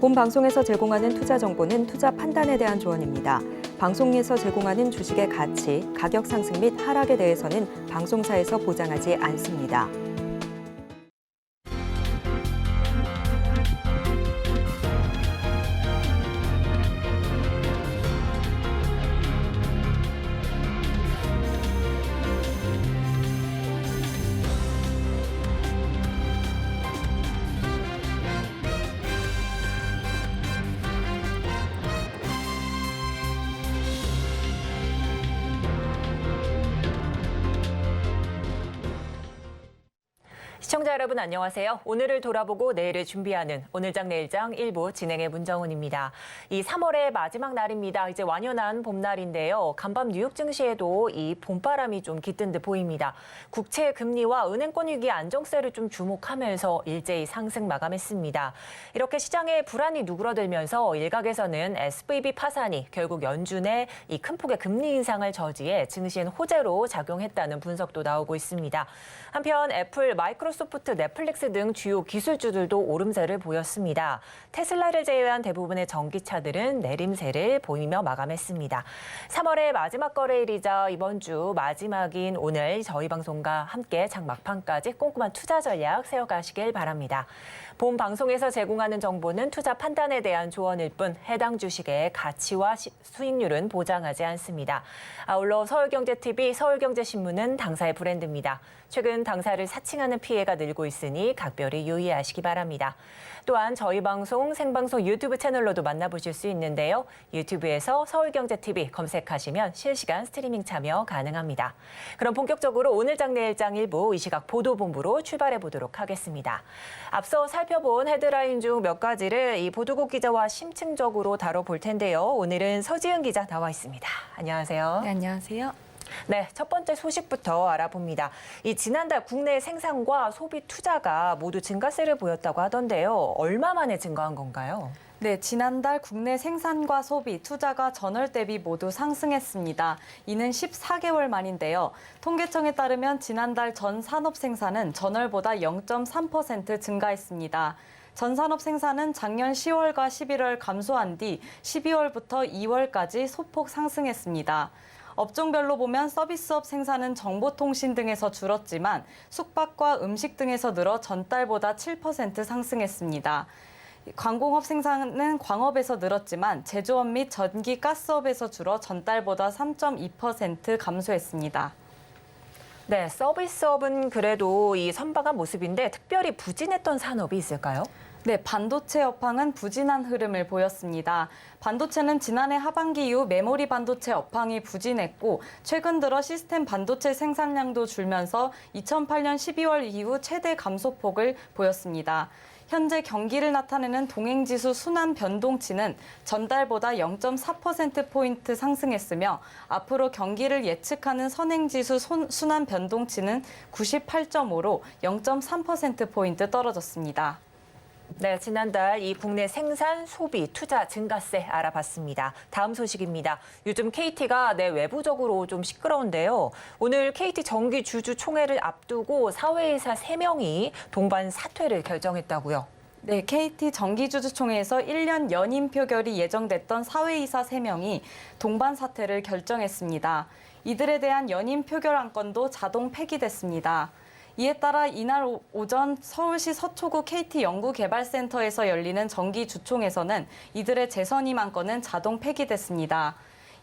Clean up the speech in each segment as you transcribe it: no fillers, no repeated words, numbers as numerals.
본 방송에서 제공하는 투자 정보는 투자 판단에 대한 조언입니다. 방송에서 제공하는 주식의 가치, 가격 상승 및 하락에 대해서는 방송사에서 보장하지 않습니다. 시청자 여러분 안녕하세요. 오늘을 돌아보고 내일을 준비하는 오늘장 내일장 1부 진행의 문정훈입니다. 이 3월의 마지막 날입니다. 이제 완연한 봄날인데요. 간밤 뉴욕 증시에도 이 봄바람이 좀 깃든 듯 보입니다. 국채 금리와 은행권 위기 안정세를 좀 주목하면서 일제히 상승 마감했습니다. 이렇게 시장에 불안이 누그러들면서 일각에서는 SVB 파산이 결국 연준의 이 큰 폭의 금리 인상을 저지해 증시엔 호재로 작용했다는 분석도 나오고 있습니다. 한편 애플, 마이크로소프트, 넷플릭스 등 주요 기술주들도 오름세를 보였습니다. 테슬라를 제외한 대부분의 전기차들은 내림세를 보이며 마감했습니다. 3월의 마지막 거래일이자 이번 주 마지막인 오늘 저희 방송과 함께 장 막판까지 꼼꼼한 투자 전략 세워가시길 바랍니다. 본 방송에서 제공하는 정보는 투자 판단에 대한 조언일 뿐 해당 주식의 가치와 수익률은 보장하지 않습니다. 아울러 서울경제TV, 서울경제신문은 당사의 브랜드입니다. 최근 당사를 사칭하는 피해가 늘고 있으니 각별히 유의하시기 바랍니다. 또한 저희 방송 생방송 유튜브 채널로도 만나보실 수 있는데요. 유튜브에서 서울경제TV 검색하시면 실시간 스트리밍 참여 가능합니다. 그럼 본격적으로 오늘장 내일장 1부 이 시각 보도본부로 출발해 보도록 하겠습니다. 앞서 살펴본 헤드라인 중 몇 가지를 이 보도국 기자와 심층적으로 다뤄볼 텐데요. 오늘은 서지은 기자 나와 있습니다. 안녕하세요. 네, 안녕하세요. 네, 첫 번째 소식부터 알아봅니다. 이 지난달 국내 생산과 소비 투자가 모두 증가세를 보였다고 하던데요. 얼마 만에 증가한 건가요? 네, 지난달 국내 생산과 소비, 투자가 전월 대비 모두 상승했습니다. 이는 14개월 만인데요. 통계청에 따르면 지난달 전 산업 생산은 전월보다 0.3% 증가했습니다. 전 산업 생산은 작년 10월과 11월 감소한 뒤 12월부터 2월까지 소폭 상승했습니다. 업종별로 보면 서비스업 생산은 정보통신 등에서 줄었지만 숙박과 음식 등에서 늘어 전달보다 7% 상승했습니다. 관공업 생산은 광업에서 늘었지만 제조업 및 전기 가스업에서 줄어 전달보다 3.2% 감소했습니다. 네, 서비스업은 그래도 이 선방한 모습인데 특별히 부진했던 산업이 있을까요? 네, 반도체 업황은 부진한 흐름을 보였습니다. 반도체는 지난해 하반기 이후 메모리 반도체 업황이 부진했고 최근 들어 시스템 반도체 생산량도 줄면서 2008년 12월 이후 최대 감소폭을 보였습니다. 현재 경기를 나타내는 동행지수 순환 변동치는 전달보다 0.4%포인트 상승했으며 앞으로 경기를 예측하는 선행지수 순환 변동치는 98.5로 0.3%포인트 떨어졌습니다. 네, 지난달 이 국내 생산, 소비, 투자 증가세 알아봤습니다. 다음 소식입니다. 요즘 KT가 외부적으로 좀 시끄러운데요. 오늘 KT 정기 주주 총회를 앞두고 사회이사 3명이 동반 사퇴를 결정했다고요. 네, KT 정기주주총회에서 1년 연임 표결이 예정됐던 사회이사 3명이 동반 사퇴를 결정했습니다. 이들에 대한 연임 표결 안건도 자동 폐기됐습니다. 이에 따라 이날 오전 서울시 서초구 KT 연구개발센터에서 열리는 정기주총에서는 이들의 재선임 안건은 자동 폐기됐습니다.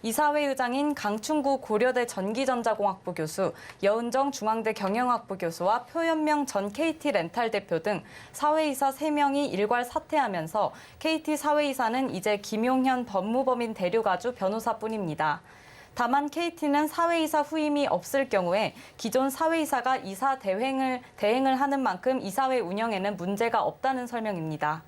이사회 의장인 강충구 고려대 전기전자공학부 교수, 여은정 중앙대 경영학부 교수와 표현명 전 KT 렌탈 대표 등 사회이사 3명이 일괄 사퇴하면서 KT 사회이사는 이제 김용현 법무법인 대류가주 변호사뿐입니다. 다만 KT는 사회이사 후임이 없을 경우에 기존 사회이사가 이사 대행을 하는 만큼 이사회 운영에는 문제가 없다는 설명입니다.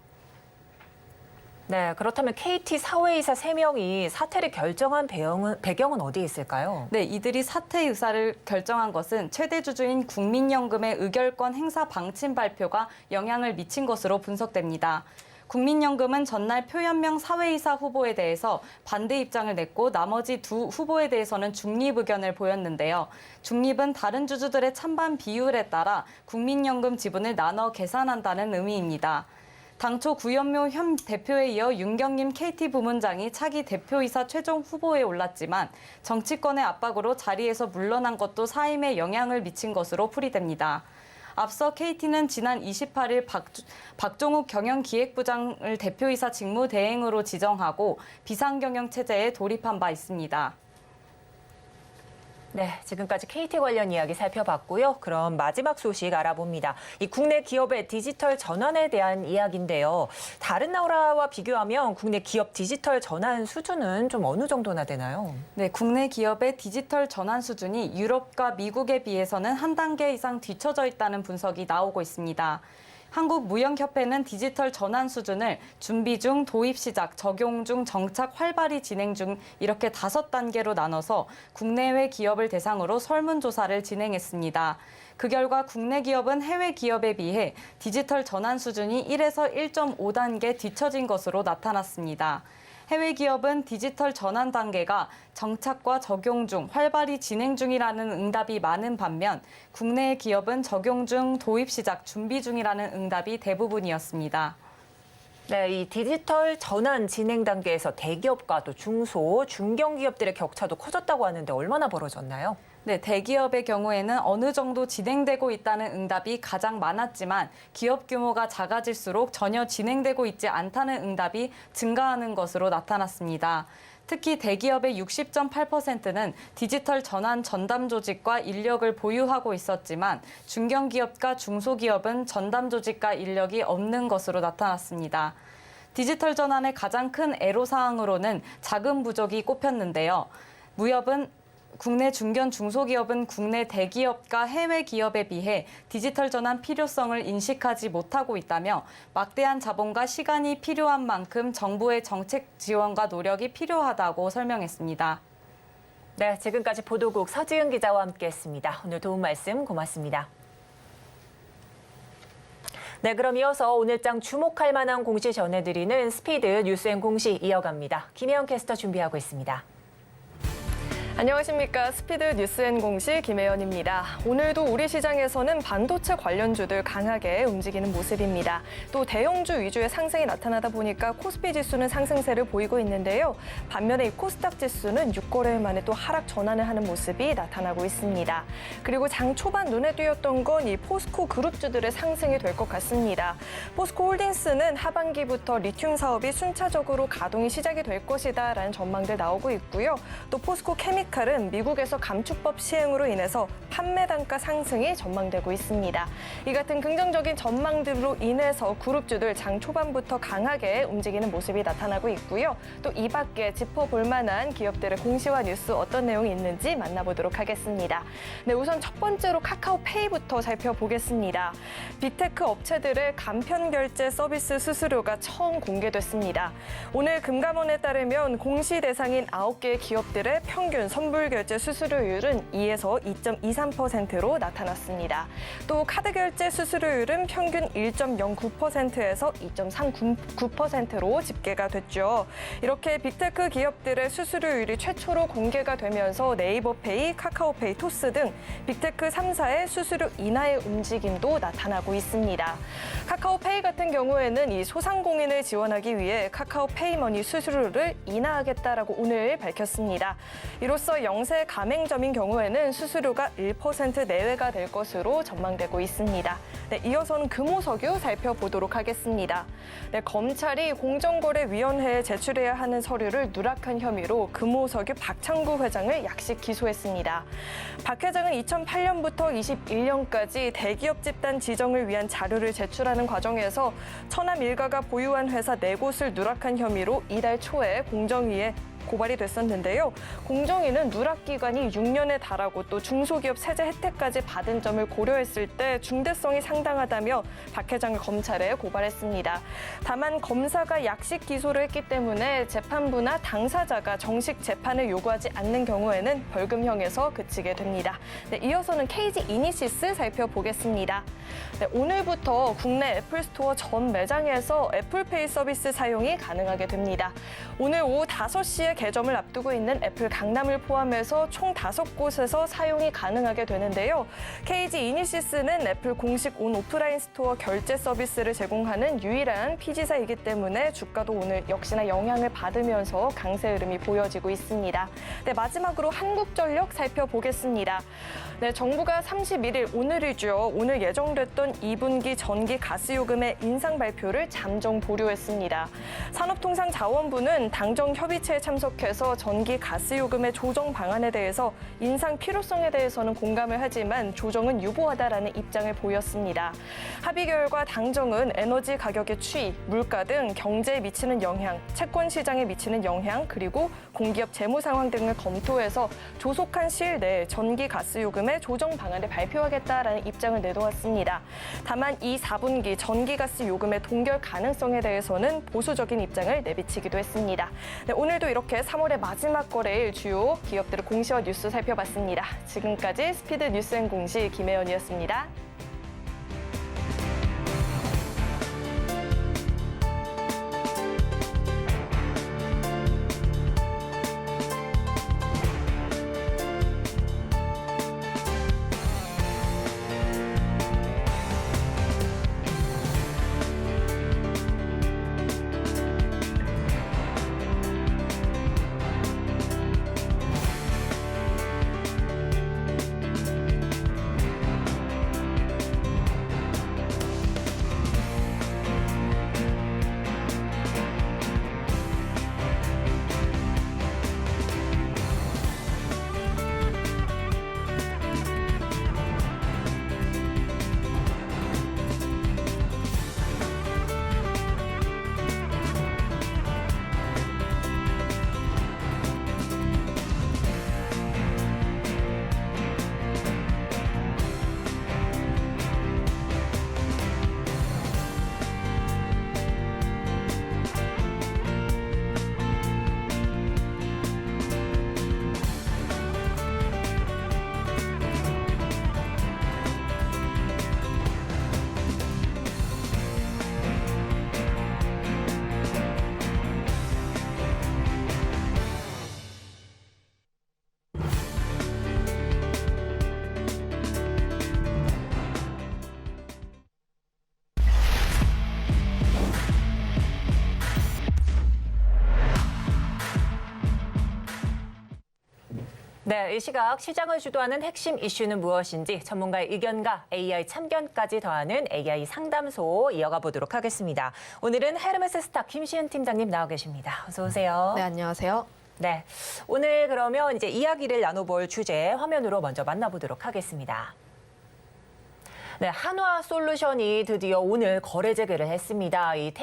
네, 그렇다면 KT 사회이사 3명이 사퇴를 결정한 배경은 어디에 있을까요? 네, 이들이 사퇴 의사를 결정한 것은 최대 주주인 국민연금의 의결권 행사 방침 발표가 영향을 미친 것으로 분석됩니다. 국민연금은 전날 표현명 사회이사 후보에 대해서 반대 입장을 냈고 나머지 두 후보에 대해서는 중립 의견을 보였는데요. 중립은 다른 주주들의 찬반 비율에 따라 국민연금 지분을 나눠 계산한다는 의미입니다. 당초 구현묘 현 대표에 이어 윤경림 KT 부문장이 차기 대표이사 최종 후보에 올랐지만 정치권의 압박으로 자리에서 물러난 것도 사임에 영향을 미친 것으로 풀이됩니다. 앞서 KT는 지난 28일 박종욱 경영기획부장을 대표이사 직무 대행으로 지정하고 비상경영 체제에 돌입한 바 있습니다. 네, 지금까지 KT 관련 이야기 살펴봤고요. 그럼 마지막 소식 알아봅니다. 이 국내 기업의 디지털 전환에 대한 이야기인데요. 다른 나라와 비교하면 국내 기업 디지털 전환 수준은 좀 어느 정도나 되나요? 네, 국내 기업의 디지털 전환 수준이 유럽과 미국에 비해서는 한 단계 이상 뒤처져 있다는 분석이 나오고 있습니다. 한국무역협회는 디지털 전환 수준을 준비 중, 도입 시작, 적용 중, 정착 활발히 진행 중 이렇게 5단계로 나눠서 국내외 기업을 대상으로 설문조사를 진행했습니다. 그 결과 국내 기업은 해외 기업에 비해 디지털 전환 수준이 1에서 1.5단계 뒤처진 것으로 나타났습니다. 해외 기업은 디지털 전환 단계가 정착과 적용 중, 활발히 진행 중이라는 응답이 많은 반면 국내 기업은 적용 중, 도입 시작, 준비 중이라는 응답이 대부분이었습니다. 네, 이 디지털 전환 진행 단계에서 대기업과 또 중소, 중견기업들의 격차도 커졌다고 하는데 얼마나 벌어졌나요? 네, 대기업의 경우에는 어느 정도 진행되고 있다는 응답이 가장 많았지만 기업 규모가 작아질수록 전혀 진행되고 있지 않다는 응답이 증가하는 것으로 나타났습니다. 특히 대기업의 60.8%는 디지털 전환 전담 조직과 인력을 보유하고 있었지만 중견기업과 중소기업은 전담 조직과 인력이 없는 것으로 나타났습니다. 디지털 전환의 가장 큰 애로사항으로는 자금 부족이 꼽혔는데요. 국내 중견 중소기업은 국내 대기업과 해외 기업에 비해 디지털 전환 필요성을 인식하지 못하고 있다며 막대한 자본과 시간이 필요한 만큼 정부의 정책 지원과 노력이 필요하다고 설명했습니다. 네, 지금까지 보도국 서지은 기자와 함께했습니다. 오늘 도움 말씀 고맙습니다. 네, 그럼 이어서 오늘장 주목할 만한 공시 전해드리는 스피드 뉴스앤 공시 이어갑니다. 김혜영 캐스터 준비하고 있습니다. 안녕하십니까. 스피드 뉴스앤공시 김혜연입니다. 오늘도 우리 시장에서는 반도체 관련주들 강하게 움직이는 모습입니다. 또 대형주 위주의 상승이 나타나다 보니까 코스피 지수는 상승세를 보이고 있는데요. 반면에 이 코스닥 지수는 6거래일 만에 또 하락 전환을 하는 모습이 나타나고 있습니다. 그리고 장 초반 눈에 띄었던 건 이 포스코 그룹주들의 상승이 될 것 같습니다. 포스코 홀딩스는 하반기부터 리튬 사업이 순차적으로 가동이 시작이 될 것이다라는 전망들 나오고 있고요. 또 포스코 케미칼은 미국에서 감축법 시행으로 인해서 판매 단가 상승이 전망되고 있습니다. 이 같은 긍정적인 전망들로 인해서 그룹주들 장 초반부터 강하게 움직이는 모습이 나타나고 있고요. 또 이 밖에 짚어볼 만한 기업들의 공시와 뉴스 어떤 내용이 있는지 만나보도록 하겠습니다. 네, 우선 첫 번째로 카카오페이부터 살펴보겠습니다. 빅테크 업체들의 간편 결제 서비스 수수료가 처음 공개됐습니다. 오늘 금감원에 따르면 공시 대상인 9개의 기업들의 평균 선불 결제 수수료율은 2에서 2.23%로 나타났습니다. 또 카드 결제 수수료율은 평균 1.09%에서 2.39%로 집계가 됐죠. 이렇게 빅테크 기업들의 수수료율이 최초로 공개가 되면서 네이버페이, 카카오페이, 토스 등 빅테크 3사의 수수료 인하의 움직임도 나타나고 있습니다. 카카오페이 같은 경우에는 이 소상공인을 지원하기 위해 카카오페이머니 수수료를 인하하겠다라고 오늘 밝혔습니다. 이로써 영세 가맹점인 경우에는 수수료가 1% 내외가 될 것으로 전망되고 있습니다. 네, 이어서는 금호석유 살펴보도록 하겠습니다. 네, 검찰이 공정거래위원회에 제출해야 하는 서류를 누락한 혐의로 금호석유 박창구 회장을 약식 기소했습니다. 박 회장은 2008년부터 21년까지 대기업 집단 지정을 위한 자료를 제출하는 과정에서 천암 일가가 보유한 회사 4곳을 누락한 혐의로 이달 초에 공정위에 고발이 됐었는데요. 공정위는 누락 기간이 6년에 달하고 또 중소기업 세제 혜택까지 받은 점을 고려했을 때 중대성이 상당하다며 박 회장을 검찰에 고발했습니다. 다만 검사가 약식 기소를 했기 때문에 재판부나 당사자가 정식 재판을 요구하지 않는 경우에는 벌금형에서 그치게 됩니다. 네, 이어서는 KG 이니시스 살펴보겠습니다. 네, 오늘부터 국내 애플스토어 전 매장에서 애플페이 서비스 사용이 가능하게 됩니다. 오늘 오후 5시에 현재 개점을 앞두고 있는 애플 강남을 포함해서 총 5곳에서 사용이 가능하게 되는데요. KG 이니시스는 애플 공식 온 오프라인 스토어 결제 서비스를 제공하는 유일한 PG사이기 때문에 주가도 오늘 역시나 영향을 받으면서 강세 흐름이 보여지고 있습니다. 네, 마지막으로 한국전력 살펴보겠습니다. 네, 정부가 31일 오늘이죠. 오늘 예정됐던 2분기 전기 가스 요금의 인상 발표를 잠정 보류했습니다. 산업통상자원부는 당정 협의체에 참석해서 전기 가스 요금의 조정 방안에 대해서 인상 필요성에 대해서는 공감을 하지만 조정은 유보하다라는 입장을 보였습니다. 합의 결과 당정은 에너지 가격의 추이, 물가 등 경제에 미치는 영향, 채권 시장에 미치는 영향, 그리고 공기업 재무 상황 등을 검토해서 조속한 시일 내에 전기 가스 요금의 조정 방안을 발표하겠다라는 입장을 내놓았습니다. 다만 이 4분기 전기가스 요금의 동결 가능성에 대해서는 보수적인 입장을 내비치기도 했습니다. 네, 오늘도 이렇게 3월의 마지막 거래일 주요 기업들의 공시와 뉴스 살펴봤습니다. 지금까지 스피드 뉴스앤공시 김혜연이었습니다. 네, 이 시각 시장을 주도하는 핵심 이슈는 무엇인지 전문가의 의견과 AI 참견까지 더하는 AI 상담소 이어가 보도록 하겠습니다. 오늘은 헤르메스 스타 김시은 팀장님 나와 계십니다. 어서 오세요. 네, 안녕하세요. 네, 오늘 그러면 이제 이야기를 나눠볼 주제 화면으로 먼저 만나보도록 하겠습니다. 네, 한화솔루션이 드디어 오늘 거래 재개를 했습니다. 이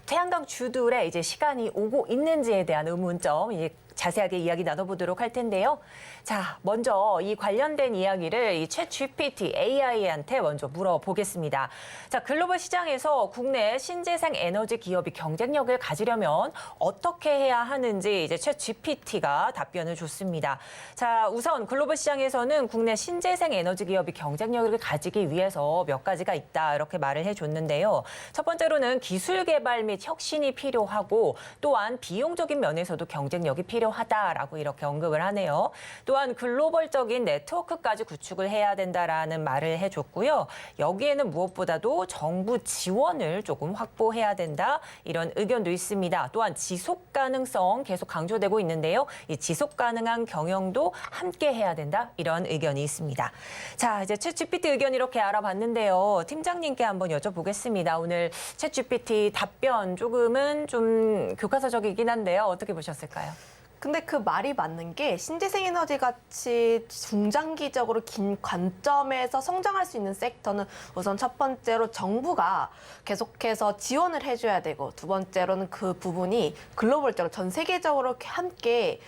태양광주들의 이제 시간이 오고 있는지에 대한 의문점 이제 자세하게 이야기 나눠보도록 할 텐데요. 자, 먼저 이 관련된 이야기를 이 챗GPT AI한테 먼저 물어보겠습니다. 자, 글로벌 시장에서 국내 신재생 에너지 기업이 경쟁력을 가지려면 어떻게 해야 하는지 이제 챗GPT가 답변을 줬습니다. 자, 우선 글로벌 시장에서는 국내 신재생 에너지 기업이 경쟁력을 가지기 위해서 몇 가지가 있다 이렇게 말을 해줬는데요. 첫 번째로는 기술 개발 및 혁신이 필요하고 또한 비용적인 면에서도 경쟁력이 필요하다라고 이렇게 언급을 하네요. 또한 글로벌적인 네트워크까지 구축을 해야 된다라는 말을 해줬고요. 여기에는 무엇보다도 정부 지원을 조금 확보해야 된다 이런 의견도 있습니다. 또한 지속 가능성 계속 강조되고 있는데요. 이 지속 가능한 경영도 함께 해야 된다 이런 의견이 있습니다. 자, 이제 챗GPT 의견 이렇게 알아봤는데요. 팀장님께 한번 여쭤보겠습니다. 오늘 챗GPT 답변 조금은 좀 교과서적이긴 한데요. 어떻게 보셨을까요? 근데 그 말이 맞는 게 신재생 에너지 같이 중장기적으로 긴 관점에서 성장할 수 있는 섹터는 우선 첫 번째로 정부가 계속해서 지원을 해줘야 되고 두 번째로는 그 부분이 글로벌적으로 전 세계적으로 함께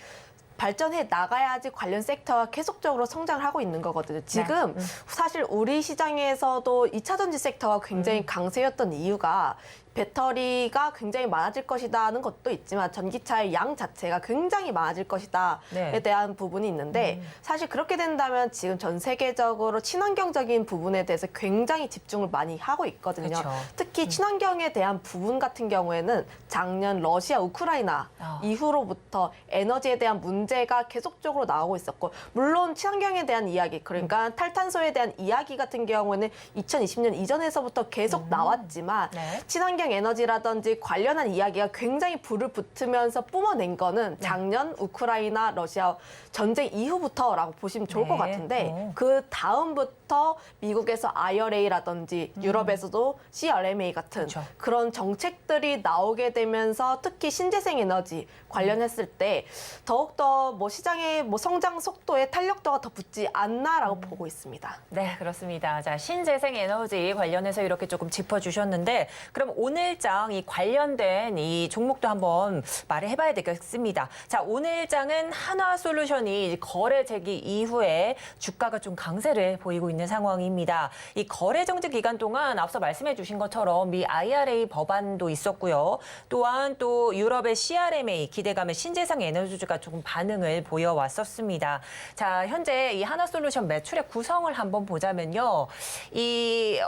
발전해 나가야지 관련 섹터가 계속적으로 성장을 하고 있는 거거든요. 지금 사실 우리 시장에서도 2차 전지 섹터가 굉장히 강세였던 이유가 배터리가 굉장히 많아질 것이다는 것도 있지만 전기차의 양 자체가 굉장히 많아질 것이다에 네. 대한 부분이 있는데 사실 그렇게 된다면 지금 전 세계적으로 친환경적인 부분에 대해서 굉장히 집중을 많이 하고 있거든요. 그렇죠. 특히 친환경에 대한 부분 같은 경우에는 작년 러시아, 우크라이나 이후로부터 에너지에 대한 문제가 계속적으로 나오고 있었고 물론 친환경에 대한 이야기 그러니까 탈탄소에 대한 이야기 같은 경우에는 2020년 이전에서부터 계속 나왔지만 네. 친환경 에너지라든지 관련한 이야기가 굉장히 불을 붙으면서 뿜어낸 거는 작년 우크라이나 러시아 전쟁 이후부터라고 보시면 좋을 것 네. 같은데 그 다음부터 미국에서 IRA라든지 유럽에서도 CRMA 같은 그렇죠. 그런 정책들이 나오게 되면서 특히 신재생 에너지 관련했을 때 더욱더 뭐 시장의 뭐 성장 속도에 탄력도가 더 붙지 않나라고 보고 있습니다. 네, 그렇습니다. 자, 신재생 에너지 관련해서 이렇게 조금 짚어주셨는데 그럼 오늘장 이 관련된 이 종목도 한번 말을 해봐야 되겠습니다. 자, 오늘장은 한화솔루션이 거래 재개 이후에 주가가 좀 강세를 보이고 있는 상황입니다. 이 거래 정지 기간 동안 앞서 말씀해 주신 것처럼 미 IRA 법안도 있었고요. 또한 또 유럽의 CRMA 기대감의 신재생 에너지주가 조금 반응을 보여왔었습니다. 자, 현재 이 한화솔루션 매출의 구성을 한번 보자면요.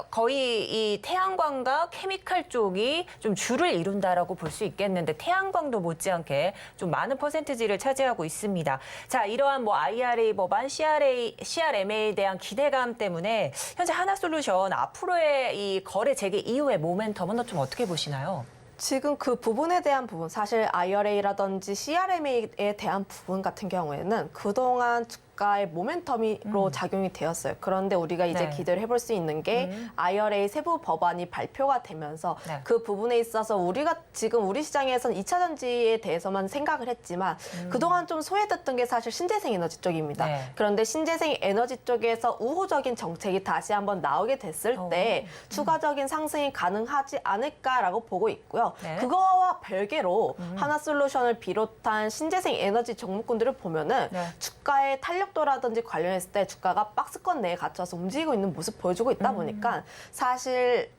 거의 이 태양광과 케미칼 쪽이 좀 주를 이룬다라고 볼 수 있겠는데 태양광도 못지않게 좀 많은 퍼센티지를 차지하고 있습니다. 자, 이러한 뭐 IRA 법안, CRMA에 대한 기대감 때문에 현재 한화솔루션 앞으로의 이 거래 재개 이후의 모멘텀은 좀 어떻게 보시나요? 지금 그 부분에 대한 부분, 사실 IRA라든지 CRMA에 대한 부분 같은 경우에는 그동안 주가의 모멘텀으로 작용이 되었어요. 그런데 우리가 이제 네. 기대를 해볼 수 있는 게 IRA 세부 법안이 발표가 되면서 네. 그 부분에 있어서 우리가 지금 우리 시장에서는 2차 전지에 대해서만 생각을 했지만 그동안 좀 소외됐던 게 사실 신재생 에너지 쪽입니다. 네. 그런데 신재생 에너지 쪽에서 우호적인 정책이 다시 한번 나오게 됐을 때 추가적인 상승이 가능하지 않을까라고 보고 있고요. 네. 그거와 별개로 한화솔루션을 비롯한 신재생 에너지 종목군들을 보면은 네. 주가의 탄력도라든지 관련했을 때 주가가 박스권 내에 갇혀서 움직이고 있는 모습 보여주고 있다 보니까 사실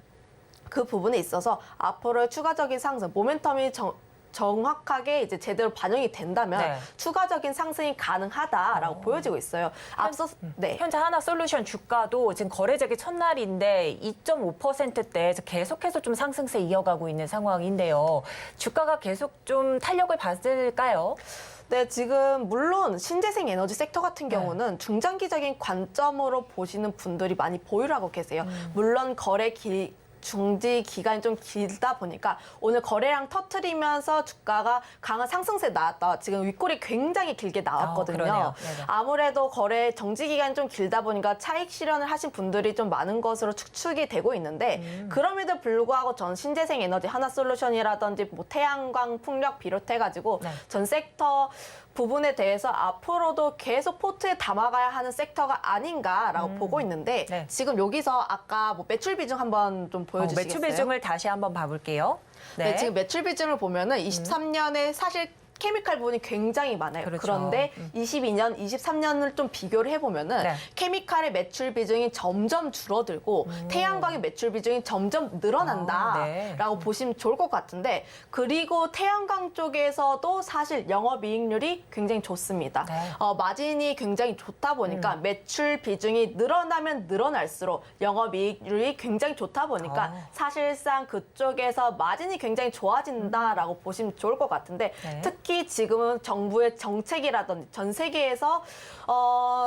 그 부분에 있어서 앞으로의 추가적인 상승, 모멘텀이 정확하게 이제 제대로 반영이 된다면 네. 추가적인 상승이 가능하다라고 보여지고 있어요. 앞서 네. 현재 한화솔루션 주가도 지금 거래 재개 첫날인데 2.5%대에서 계속해서 좀 상승세 이어가고 있는 상황인데요. 주가가 계속 좀 탄력을 받을까요? 네, 지금 물론 신재생 에너지 섹터 같은 경우는 중장기적인 관점으로 보시는 분들이 많이 보유를 하고 계세요. 물론 중지 기간이 좀 길다 보니까 오늘 거래량 터트리면서 주가가 강한 상승세 나왔다. 지금 윗골이 굉장히 길게 나왔거든요. 그러네요. 네네. 아무래도 거래 정지 기간이 좀 길다 보니까 차익 실현을 하신 분들이 좀 많은 것으로 추측이 되고 있는데 그럼에도 불구하고 전 신재생 에너지 한화솔루션이라든지 뭐 태양광, 풍력 비롯해가지고 네. 전 섹터 부분에 대해서 앞으로도 계속 포트에 담아가야 하는 섹터가 아닌가라고 보고 있는데 네. 지금 여기서 아까 뭐 매출 비중 한번 좀 보여주시겠어요? 매출 비중을 다시 한번 봐볼게요. 네, 지금 매출 비중을 보면은 23년에 사실 케미칼 부분이 굉장히 많아요. 그렇죠. 그런데 22년, 23년을 좀 비교를 해보면은 네. 케미칼의 매출 비중이 점점 줄어들고 태양광의 매출 비중이 점점 늘어난다라고 네. 보시면 좋을 것 같은데 그리고 태양광 쪽에서도 사실 영업이익률이 굉장히 좋습니다. 네. 마진이 굉장히 좋다 보니까 매출 비중이 늘어나면 늘어날수록 영업이익률이 굉장히 좋다 보니까 사실상 그쪽에서 마진이 굉장히 좋아진다라고 보시면 좋을 것 같은데 네. 특히 지금은 정부의 정책이라든지 전 세계에서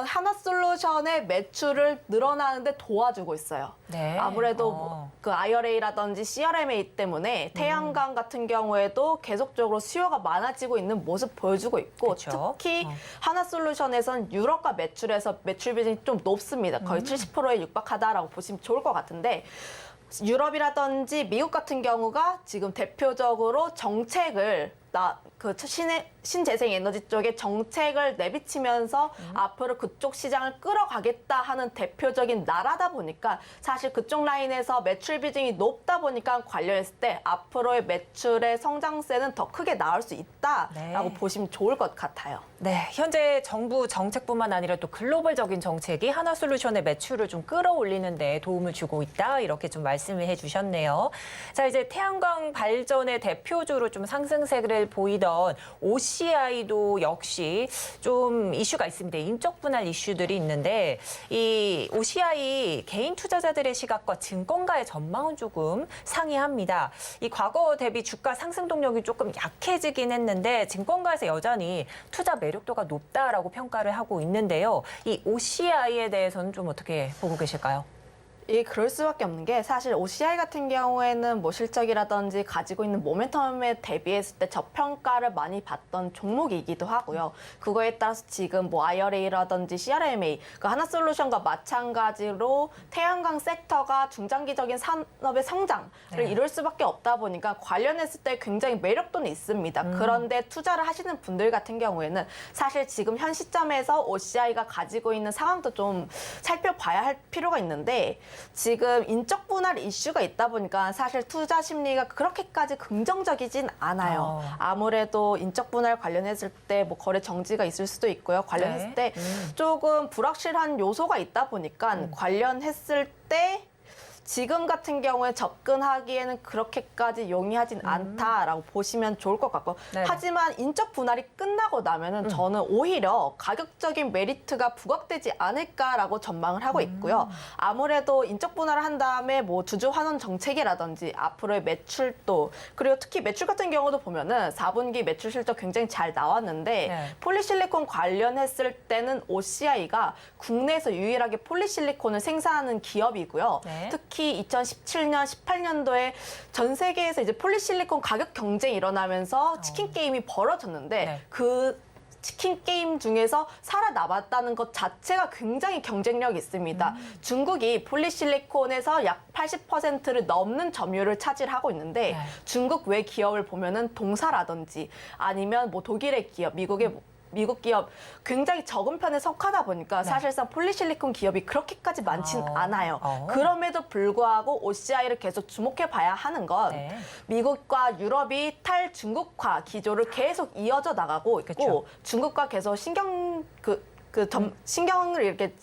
한화솔루션의 매출을 늘어나는데 도와주고 있어요. 네. 아무래도 그 IRA라든지 CRMA 때문에 태양광 같은 경우에도 계속적으로 수요가 많아지고 있는 모습 보여주고 있고 그쵸. 특히 한화솔루션에선 유럽과 매출에서 매출 비중이 좀 높습니다. 거의 70%에 육박하다라고 보시면 좋을 것 같은데 유럽이라든지 미국 같은 경우가 지금 대표적으로 정책을 신재생 에너지 쪽에 정책을 내비치면서 앞으로 그쪽 시장을 끌어가겠다 하는 대표적인 나라다 보니까 사실 그쪽 라인에서 매출 비중이 높다 보니까 관련했을 때 앞으로의 매출의 성장세는 더 크게 나올 수 있다라고 네. 보시면 좋을 것 같아요. 네, 현재 정부 정책뿐만 아니라 또 글로벌적인 정책이 하나솔루션의 매출을 좀 끌어올리는 데 도움을 주고 있다, 이렇게 좀 말씀을 해주셨네요. 자, 이제 태양광 발전의 대표주로 좀 상승세를 보이던 OCI도 역시 좀 이슈가 있습니다. 인적 분할 이슈들이 있는데 이 OCI 개인 투자자들의 시각과 증권가의 전망은 조금 상이합니다. 이 과거 대비 주가 상승 동력이 조금 약해지긴 했는데 증권가에서 여전히 투자 매력도가 높다라고 평가를 하고 있는데요. 이 OCI에 대해서는 좀 어떻게 보고 계실까요? 그럴 수밖에 없는 게 사실 OCI 같은 경우에는 뭐 실적이라든지 가지고 있는 모멘텀에 대비했을 때 저평가를 많이 받던 종목이기도 하고요. 그거에 따라서 지금 뭐 IRA라든지 CRMA, 그 하나솔루션과 마찬가지로 태양광 섹터가 중장기적인 산업의 성장을 이룰 수밖에 없다 보니까 관련했을 때 굉장히 매력도는 있습니다. 그런데 투자를 하시는 분들 같은 경우에는 사실 지금 현 시점에서 OCI가 가지고 있는 상황도 좀 살펴봐야 할 필요가 있는데 지금 인적 분할 이슈가 있다 보니까 사실 투자 심리가 그렇게까지 긍정적이진 않아요. 아무래도 인적 분할 관련했을 때 뭐 거래 정지가 있을 수도 있고요. 관련했을 때 조금 불확실한 요소가 있다 보니까 관련했을 때 지금 같은 경우에 접근하기에는 그렇게까지 용이하진 않다라고 보시면 좋을 것 같고 하지만 인적 분할이 끝나고 나면은 저는 오히려 가격적인 메리트가 부각되지 않을까라고 전망을 하고 있고요. 아무래도 인적 분할을 한 다음에 뭐 주주 환원 정책이라든지 앞으로의 매출도 그리고 특히 매출 같은 경우도 보면은 4분기 매출 실적 굉장히 잘 나왔는데 폴리실리콘 관련했을 때는 OCI가 국내에서 유일하게 폴리실리콘을 생산하는 기업이고요. 특히 2017년, 18년도에 전 세계에서 이제 폴리실리콘 가격 경쟁이 일어나면서 치킨 게임이 벌어졌는데 그 치킨 게임 중에서 살아남았다는 것 자체가 굉장히 경쟁력이 있습니다. 중국이 폴리실리콘에서 약 80%를 넘는 점유율을 차지하고 있는데 중국 외 기업을 보면은 동사라든지 아니면 뭐 독일의 기업, 미국 기업 굉장히 적은 편에 속하다 보니까 사실상 폴리실리콘 기업이 그렇게까지 많지는 않아요. 그럼에도 불구하고 OCI를 계속 주목해 봐야 하는 건 미국과 유럽이 탈중국화 기조를 계속 이어져 나가고 있고 중국과 계속 신경을 이렇게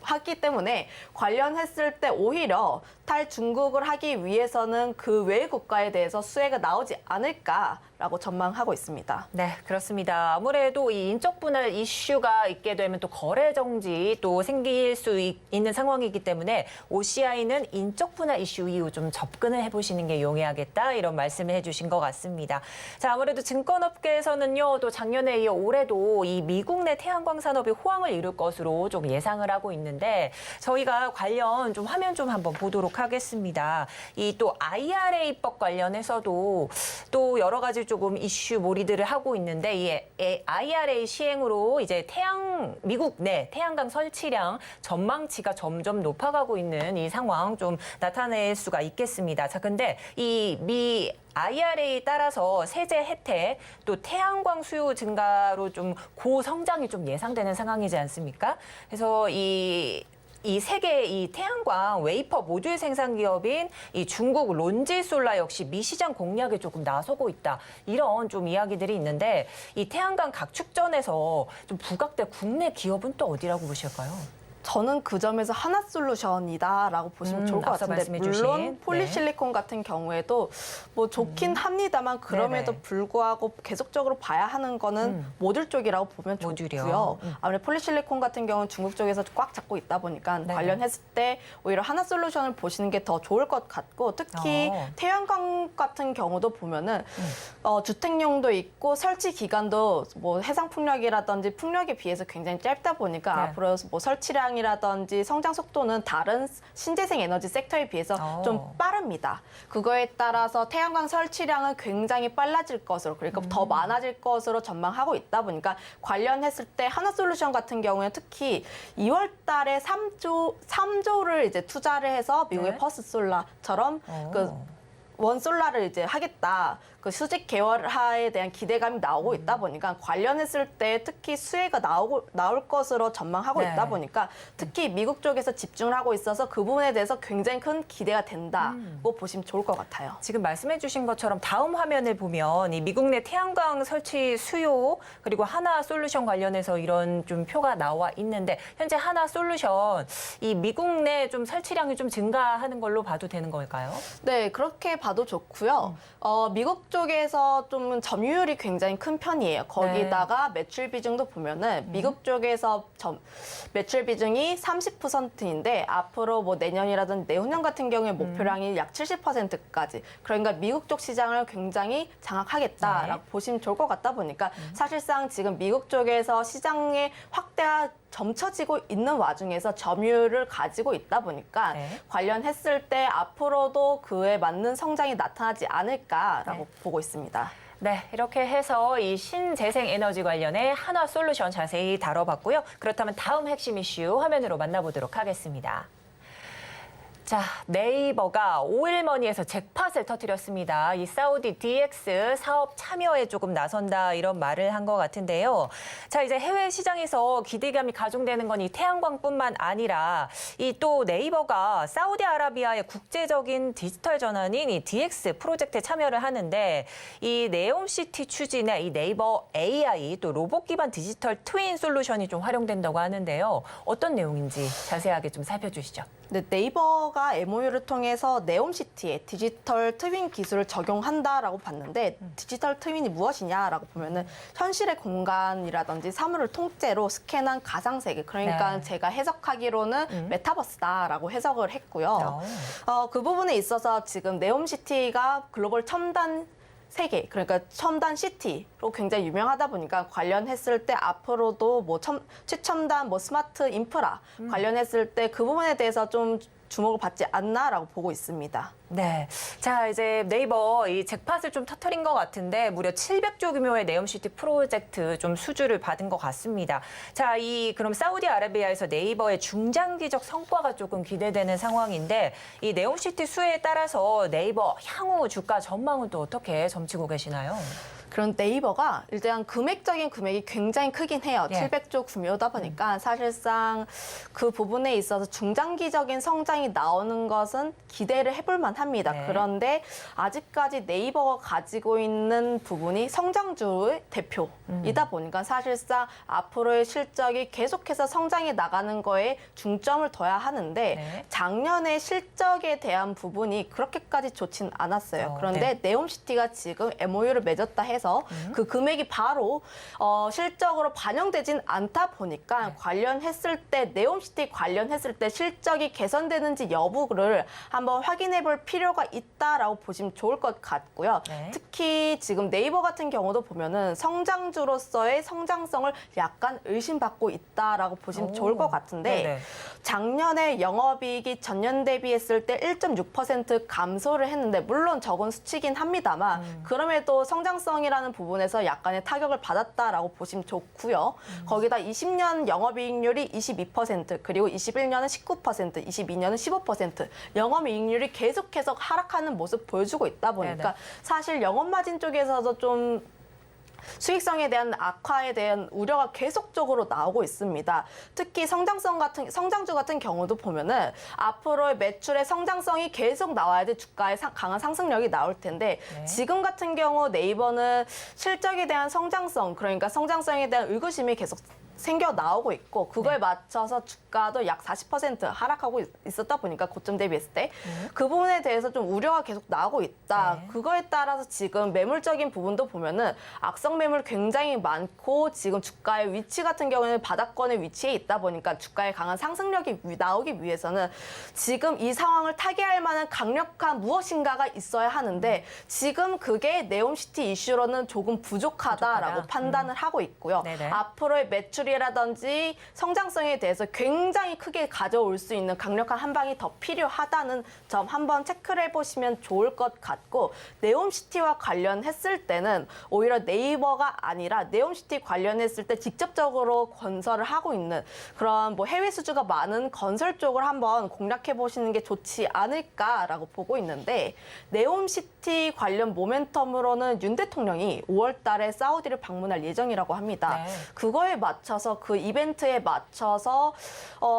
하기 때문에 관련했을 때 오히려 탈중국을 하기 위해서는 그 외 국가에 대해서 수혜가 나오지 않을까라고 전망하고 있습니다. 네, 그렇습니다. 아무래도 이 인적 분할 이슈가 있게 되면 또 거래 정지 또 생길 수 있는 상황이기 때문에 OCI는 인적 분할 이슈 이후 좀 접근을 해보시는 게 용이하겠다, 이런 말씀을 해주신 것 같습니다. 자, 아무래도 증권업계에서는요, 또 작년에 이어 올해도 이 미국 내 태양광 산업이 호황을 이룰 것으로 좀 예상을 하고 있는데 저희가 관련 좀 화면 좀 한번 보도록 하겠습니다. 이 또 IRA법 관련해서도 또 여러 가지 조금 이슈 몰이들을 하고 있는데 이 IRA 시행으로 이제 미국 내 태양광 설치량 전망치가 점점 높아가고 있는 이 상황 좀 나타낼 수가 있겠습니다. 자, 근데 이 미 IRA에 따라서 세제 혜택 또 태양광 수요 증가로 좀 고성장이 좀 예상되는 상황이지 않습니까? 그래서 이 세계 이 태양광 웨이퍼 모듈 생산 기업인 이 중국 론지솔라 역시 미 시장 공략에 조금 나서고 있다, 이런 좀 이야기들이 있는데 이 태양광 각축전에서 좀 부각될 국내 기업은 또 어디라고 보실까요? 저는 그 점에서 하나솔루션이다라고 보시면 좋을 것 같은데 물론 폴리실리콘 같은 경우에도 뭐 좋긴 합니다만 그럼에도 불구하고 계속적으로 봐야 하는 거는 모듈 쪽이라고 보면 좋고요. 아무래도 폴리실리콘 같은 경우는 중국 쪽에서 꽉 잡고 있다 보니까 관련했을 때 오히려 하나솔루션을 보시는 게 더 좋을 것 같고 특히 태양광 같은 경우도 보면은 주택용도 있고 설치 기간도 뭐 해상 풍력이라든지 풍력에 비해서 굉장히 짧다 보니까 앞으로 뭐 설치량 이라든지 성장 속도는 다른 신재생 에너지 섹터에 비해서 좀 빠릅니다. 그거에 따라서 태양광 설치량은 굉장히 빨라질 것으로 그러니까 더 많아질 것으로 전망하고 있다 보니까 관련했을 때 하나솔루션 같은 경우에 특히 2월 달에 3조를 이제 투자를 해서 미국의 퍼스솔라처럼 원솔라를 이제 하겠다. 그 수직 계열화에 대한 기대감이 나오고 있다 보니까 관련했을 때 특히 수혜가 나올 것으로 전망하고 네. 있다 보니까 특히 미국 쪽에서 집중을 하고 있어서 그 부분에 대해서 굉장히 큰 기대가 된다고 보시면 좋을 것 같아요. 지금 말씀해 주신 것처럼 다음 화면을 보면 이 미국 내 태양광 설치 수요 그리고 하나 솔루션 관련해서 이런 좀 표가 나와 있는데 현재 하나 솔루션 이 미국 내 좀 설치량이 좀 증가하는 걸로 봐도 되는 걸까요? 네, 그렇게 봐도 좋고요. 미국 쪽에서 좀 점유율이 굉장히 큰 편이에요. 거기다가 매출 비중도 보면은 미국 쪽에서 매출 비중이 30%인데 앞으로 뭐 내년이라든지 내후년 같은 경우에 목표량이 약 70%까지. 그러니까 미국 쪽 시장을 굉장히 장악하겠다라고 보시면 좋을 것 같다 보니까 사실상 지금 미국 쪽에서 시장의 확대가 점쳐지고 있는 와중에서 점유율을 가지고 있다 보니까 네. 관련했을 때 앞으로도 그에 맞는 성장이 나타나지 않을까라고 보고 있습니다. 네, 이렇게 해서 이 신재생 에너지 관련해 한화 솔루션 자세히 다뤄봤고요. 그렇다면 다음 핵심 이슈 화면으로 만나보도록 하겠습니다. 자, 네이버가 오일머니에서 잭팟을 터뜨렸습니다. 이 사우디 DX 사업 참여에 조금 나선다 이런 말을 한 것 같은데요. 자, 이제 해외 시장에서 기대감이 가중되는 건 이 태양광뿐만 아니라 이 또 네이버가 사우디아라비아의 국제적인 디지털 전환인 이 DX 프로젝트에 참여를 하는데 이 네옴시티 추진에 이 네이버 AI 또 로봇 기반 디지털 트윈 솔루션이 좀 활용된다고 하는데요. 어떤 내용인지 자세하게 좀 살펴주시죠. 네, 네이버가 MOU를 통해서 네옴시티에 디지털 트윈 기술을 적용한다라고 봤는데 디지털 트윈이 무엇이냐라고 보면은 현실의 공간이라든지 사물을 통째로 스캔한 가상세계, 그러니까 네. 제가 해석하기로는 메타버스다라고 해석을 했고요. 그 부분에 있어서 지금 네옴시티가 글로벌 첨단 세계, 그러니까 첨단 시티로 굉장히 유명하다 보니까 관련했을 때 앞으로도 뭐 최첨단 뭐 스마트 인프라 관련했을 때 그 부분에 대해서 좀 주목을 받지 않나라고 보고 있습니다. 네. 자, 이제 네이버 이 잭팟을 좀 터뜨린 것 같은데 무려 700조 규모의 네옴시티 프로젝트 좀 수주를 받은 것 같습니다. 자, 그럼 사우디아라비아에서 네이버의 중장기적 성과가 조금 기대되는 상황인데 이 네옴시티 수혜에 따라서 네이버 향후 주가 전망은 또 어떻게 점치고 계시나요? 그런 네이버가 일단 금액적인 금액이 굉장히 크긴 해요. 예. 700조 규모다 보니까 사실상 그 부분에 있어서 중장기적인 성장이 나오는 것은 기대를 해볼 만합니다. 네. 그런데 아직까지 네이버가 가지고 있는 부분이 성장주의 대표이다 보니까 사실상 앞으로의 실적이 계속해서 성장해 나가는 거에 중점을 둬야 하는데 네. 작년에 실적에 대한 부분이 그렇게까지 좋진 않았어요. 그런데 네. 네옴시티가 지금 MOU를 맺었다 해서 그 금액이 바로 실적으로 반영되진 않다 보니까 관련했을 때 네옴시티 관련했을 때 실적이 개선되는지 여부를 한번 확인해 볼 필요가 있다라고 보시면 좋을 것 같고요. 네. 특히 지금 네이버 같은 경우도 보면은 성장주로서의 성장성을 약간 의심받고 있다라고 보시면 좋을 것 같은데 네네. 작년에 영업이익이 전년 대비했을 때 1.6% 감소를 했는데 물론 적은 수치긴 합니다만 그럼에도 성장성이라는 부분에서 약간의 타격을 받았다라고 보시면 좋고요. 거기다 20년 영업이익률이 22% 그리고 21년은 19%, 22년은 15% 영업이익률이 계속해서 하락하는 모습 보여주고 있다 보니까 네네. 사실 영업마진 쪽에서도 좀 수익성에 대한 악화에 대한 우려가 계속적으로 나오고 있습니다. 특히 성장주 같은 경우도 보면은 앞으로의 매출의 성장성이 계속 나와야 돼 주가의 강한 상승력이 나올 텐데 네. 지금 같은 경우 네이버는 실적에 대한 성장성, 그러니까 성장성에 대한 의구심이 계속 생겨 나오고 있고 그거에 맞춰서 주가도 약 40% 하락하고 있었다 보니까 고점 대비했을 때 그 부분에 대해서 좀 우려가 계속 나오고 있다. 네. 그거에 따라서 지금 매물적인 부분도 보면은 악성 매물 굉장히 많고 지금 주가의 위치 같은 경우는 바닥권의 위치에 있다 보니까 주가의 강한 상승력이 나오기 위해서는 지금 이 상황을 타개할 만한 강력한 무엇인가가 있어야 하는데 지금 그게 네옴시티 이슈로는 조금 부족하다라고 판단을 하고 있고요. 네네. 앞으로의 매출이 지지율이라든지 성장성에 대해서 굉장히 크게 가져올 수 있는 강력한 한 방이 더 필요하다는 점 한번 체크를 해보시면 좋을 것 같고, 네옴시티와 관련했을 때는 오히려 네이버가 아니라 네옴시티 관련했을 때 직접적으로 건설을 하고 있는 그런 뭐 해외 수주가 많은 건설 쪽을 한번 공략해 보시는 게 좋지 않을까라고 보고 있는데, 네옴시티 관련 모멘텀으로는 윤 대통령이 5월 달에 사우디를 방문할 예정이라고 합니다. 네. 그거에 맞춰서 그 이벤트에 맞춰서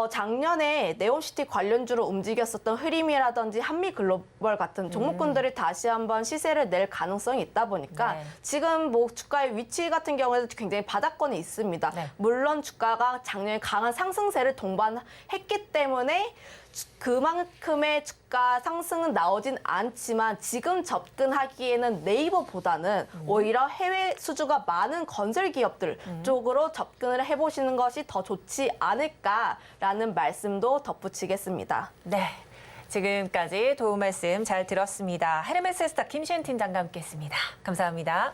작년에 네옴시티 관련주로 움직였었던 흐림이라든지 한미글로벌 같은 종목군들이 다시 한번 시세를 낼 가능성이 있다 보니까 네. 지금 뭐 주가의 위치 같은 경우에도 굉장히 바닥권에 있습니다. 네. 물론 주가가 작년에 강한 상승세를 동반했기 때문에 그만큼의 주가 상승은 나오진 않지만, 지금 접근하기에는 네이버보다는 오히려 해외 수주가 많은 건설 기업들 쪽으로 접근을 해보시는 것이 더 좋지 않을까라는 말씀도 덧붙이겠습니다. 네. 지금까지 도움 말씀 잘 들었습니다. 헤르메스 스타 김시은 팀장과 함께했습니다. 감사합니다.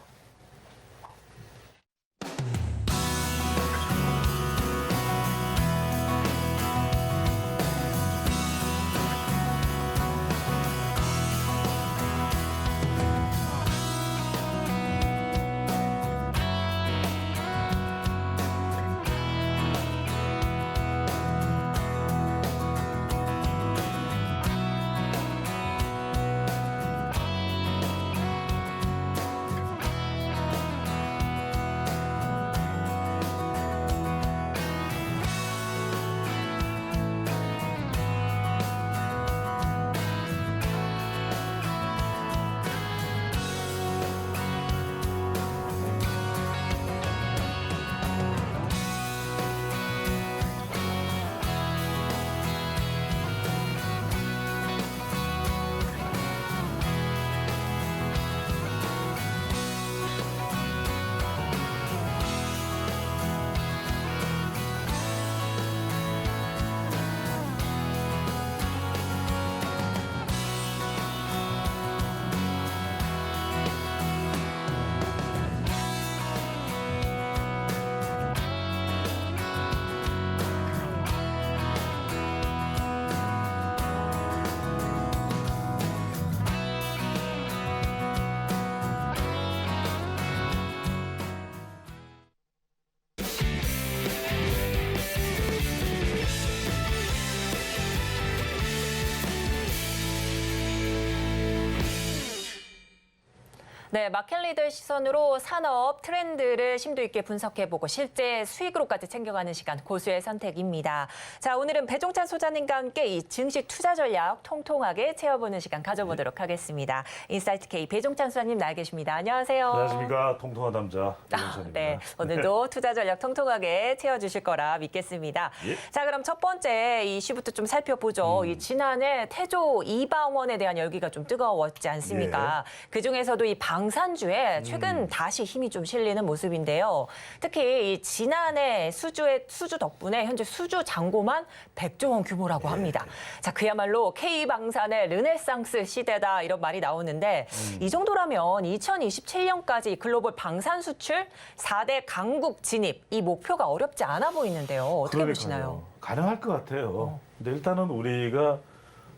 네, 마켓리더의 시선으로 산업 트렌드를 심도 있게 분석해보고 실제 수익으로까지 챙겨가는 시간, 고수의 선택입니다. 자, 오늘은 배종찬 소장님과 함께 이 증시 투자 전략 통통하게 채워보는 시간 가져보도록 하겠습니다. 인사이트 K 배종찬 소장님 나와 계십니다. 안녕하세요. 안녕하십니까. 통통한 남자 배종찬입니다. 네, 오늘도 투자 전략 통통하게 채워주실 거라 믿겠습니다. 예. 자, 그럼 첫 번째 이슈부터 좀 살펴보죠. 이 지난해 태조 이방원에 대한 열기가 좀 뜨거웠지 않습니까? 그중에서도 이 방산주에 최근 다시 힘이 좀 실리는 모습인데요. 특히 이 지난해 수주 덕분에 현재 수주 잔고만 100조 원 규모라고 합니다. 자, 그야말로 K방산의 르네상스 시대다 이런 말이 나오는데 이 정도라면 2027년까지 글로벌 방산 수출 4대 강국 진입 이 목표가 어렵지 않아 보이는데요. 어떻게 보시나요? 가능할 것 같아요. 근데 일단은 우리가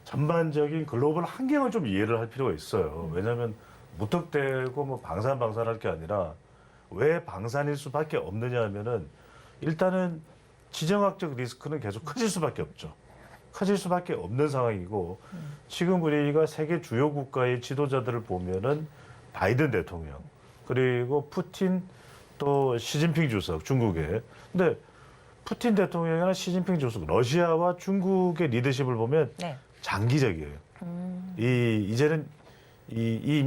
전반적인 글로벌 환경을 좀 이해를 할 필요가 있어요. 왜냐하면 무턱대고 뭐 방산할 게 아니라 왜 방산일 수밖에 없느냐 하면은 일단은 지정학적 리스크는 계속 커질 수밖에 없죠. 커질 수밖에 없는 상황이고 지금 우리가 세계 주요 국가의 지도자들을 보면은 바이든 대통령 그리고 푸틴 또 시진핑 주석 중국의 근데 푸틴 대통령이나 시진핑 주석 러시아와 중국의 리더십을 보면 네. 장기적이에요. 이제는 이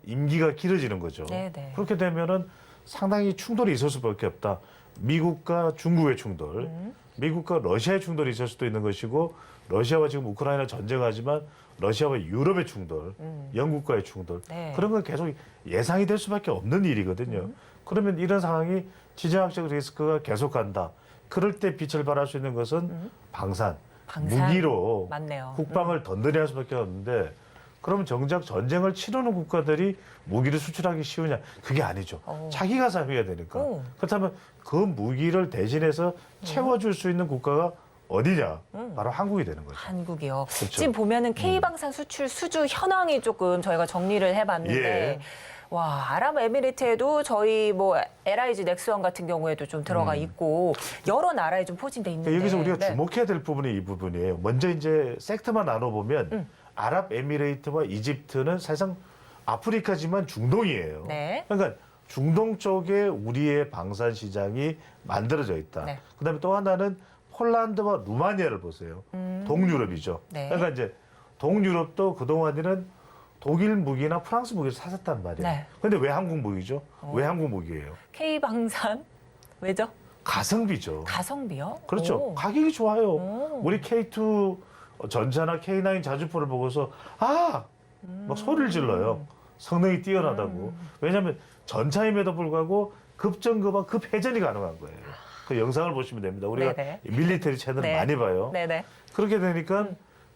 임기가 길어지는 거죠. 네네. 그렇게 되면은 상당히 충돌이 있을 수밖에 없다. 미국과 중국의 충돌, 미국과 러시아의 충돌이 있을 수도 있는 것이고, 러시아와 지금 우크라이나 전쟁하지만 러시아와 유럽의 충돌, 영국과의 충돌, 네. 그런 건 계속 예상이 될 수밖에 없는 일이거든요. 그러면 이런 상황이 지정학적 리스크가 계속간다. 그럴 때 빛을 발할 수 있는 것은 방산. 방산. 무기로 맞네요. 국방을 던든히 할 수밖에 없는데 그러면 정작 전쟁을 치르는 국가들이 무기를 수출하기 쉬우냐? 그게 아니죠. 자기가 사용해야 되니까. 그렇다면 그 무기를 대신해서 채워줄 수 있는 국가가 어디냐? 바로 한국이 되는 거죠. 한국이요. 그렇죠. 지금 보면은 K방산 수출 수주 현황이 조금 저희가 정리를 해봤는데 예. 와, 아랍에미리트에도 저희 뭐 LIG 넥스원 같은 경우에도 좀 들어가 있고 여러 나라에 좀 포진돼 있는데 그러니까 여기서 우리가 네. 주목해야 될 부분이 이 부분이에요. 먼저 이제 섹터만 나눠보면 아랍에미레이트와 이집트는 사실상 아프리카지만 중동이에요. 네. 그러니까 중동 쪽에 우리의 방산 시장이 만들어져 있다. 네. 그다음에 또 하나는 폴란드와 루마니아를 보세요. 동유럽이죠. 네. 그러니까 이제 동유럽도 그동안에는 독일 무기나 프랑스 무기를 샀었단 말이에요. 네. 근데 왜 한국 무기죠? 왜 한국 무기예요? K방산 왜죠? 가성비죠. 가성비요? 그렇죠. 오. 가격이 좋아요. 오. 우리 K2 전차나 K9 자주포를 보고서 막 소리를 질러요. 성능이 뛰어나다고. 왜냐하면 전차임에도 불구하고 급정거와 급회전이 가능한 거예요. 그 영상을 보시면 됩니다. 우리가 네네. 밀리터리 채널을 네. 많이 봐요. 네네. 그렇게 되니까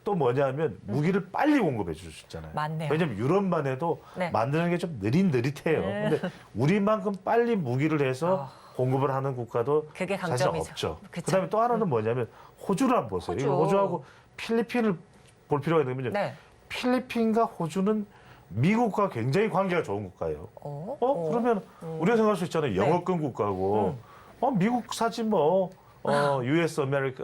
또 뭐냐면 무기를 빨리 공급해 줄 수 있잖아요. 맞네요. 왜냐면 유럽만 해도 네. 만드는 게 좀 느릿느릿해요. 네. 근데 우리만큼 빨리 무기를 해서 공급을 하는 국가도 그게 사실 강점이죠. 없죠. 그쵸. 그다음에 또 하나는 뭐냐면 호주를 한번 보세요. 호주. 이거 호주하고 필리핀을 볼 필요가 있는군요. 네. 필리핀과 호주는 미국과 굉장히 관계가 좋은 국가예요. 그러면 우리가 생각할 수 있잖아요. 영어권 국가고 미국 사지 뭐 US 아메리카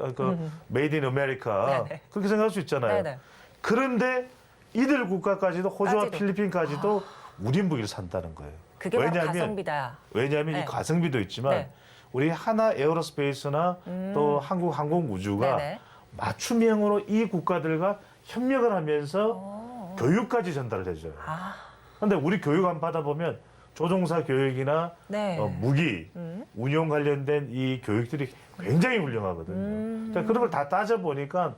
메이드 인 아메리카 네네. 그렇게 생각할 수 있잖아요. 네네. 그런데 이들 국가까지도 호주와 까지도. 필리핀까지도 우리 무기를 산다는 거예요. 그게 바로 가성비다. 왜냐하면 네. 이 가성비도 있지만 네. 우리 하나 에어로스페이스나 또 한국 항공우주가 네네. 맞춤형으로 이 국가들과 협력을 하면서 교육까지 전달을 해줘요. 아, 근데 우리 교육 안 받아보면 조종사 교육이나 네. 무기, 운용 관련된 이 교육들이 굉장히 훌륭하거든요. 그러니까 그런 걸 다 따져보니까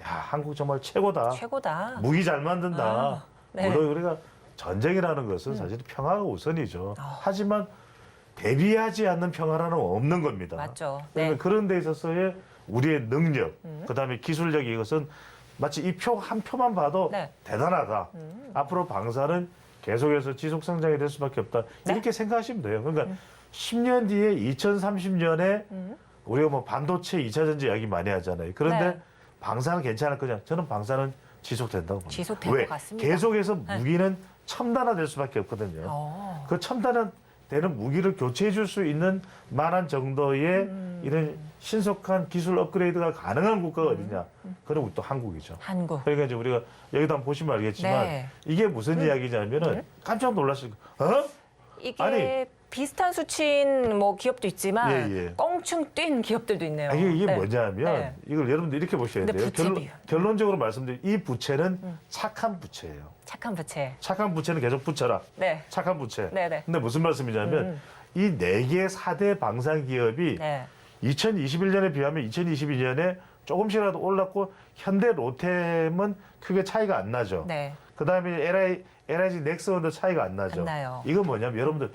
야, 한국 정말 최고다. 최고다. 무기 잘 만든다. 아, 네. 물론 우리가 전쟁이라는 것은 사실 평화가 우선이죠. 하지만 대비하지 않는 평화라는 없는 겁니다. 맞죠. 그러면 네. 그런 데 있어서의 우리의 능력, 그다음에 기술력 이것은 마치 이 표 한 표만 봐도 네. 대단하다. 앞으로 방사는 계속해서 지속 성장이 될 수밖에 없다. 네. 이렇게 생각하시면 돼요. 그러니까 10년 뒤에 2030년에 우리가 뭐 반도체 2차 전지 이야기 많이 하잖아요. 그런데 네. 방사는 괜찮을 거냐? 저는 방사는 지속된다고 봅니다. 지속될 왜? 것 같습니다. 계속해서 무기는 첨단화될 수밖에 없거든요. 그 첨단화되는 무기를 교체해 줄 수 있는 만한 정도의 이런 신속한 기술 업그레이드가 가능한 국가가 어디냐? 그럼 또 한국이죠. 한국. 그러니까 이제 우리가 여기다 한번 보시면 알겠지만 네. 이게 무슨 이야기냐면은 깜짝 놀라실 거예요. 이게 아니. 비슷한 수치인 뭐 기업도 있지만 예, 예. 껑충 뛴 기업들도 있네요. 이게 네. 뭐냐면 네. 이걸 여러분들 이렇게 보셔야 근데 돼요. 부채 비율. 결론적으로 말씀드리면 이 부채는 착한 부채예요. 착한 부채. 착한 부채는 계속 붙여라. 네. 착한 부채. 네네. 근데 무슨 말씀이냐면 이 4개 4대 방산 기업이 네. 2021년에 비하면 2022년에 조금씩이라도 올랐고 현대 로템은 크게 차이가 안 나죠. 네. 그다음에 LIG 넥스원도 차이가 안 나죠. 안 나요. 이건 뭐냐면 여러분들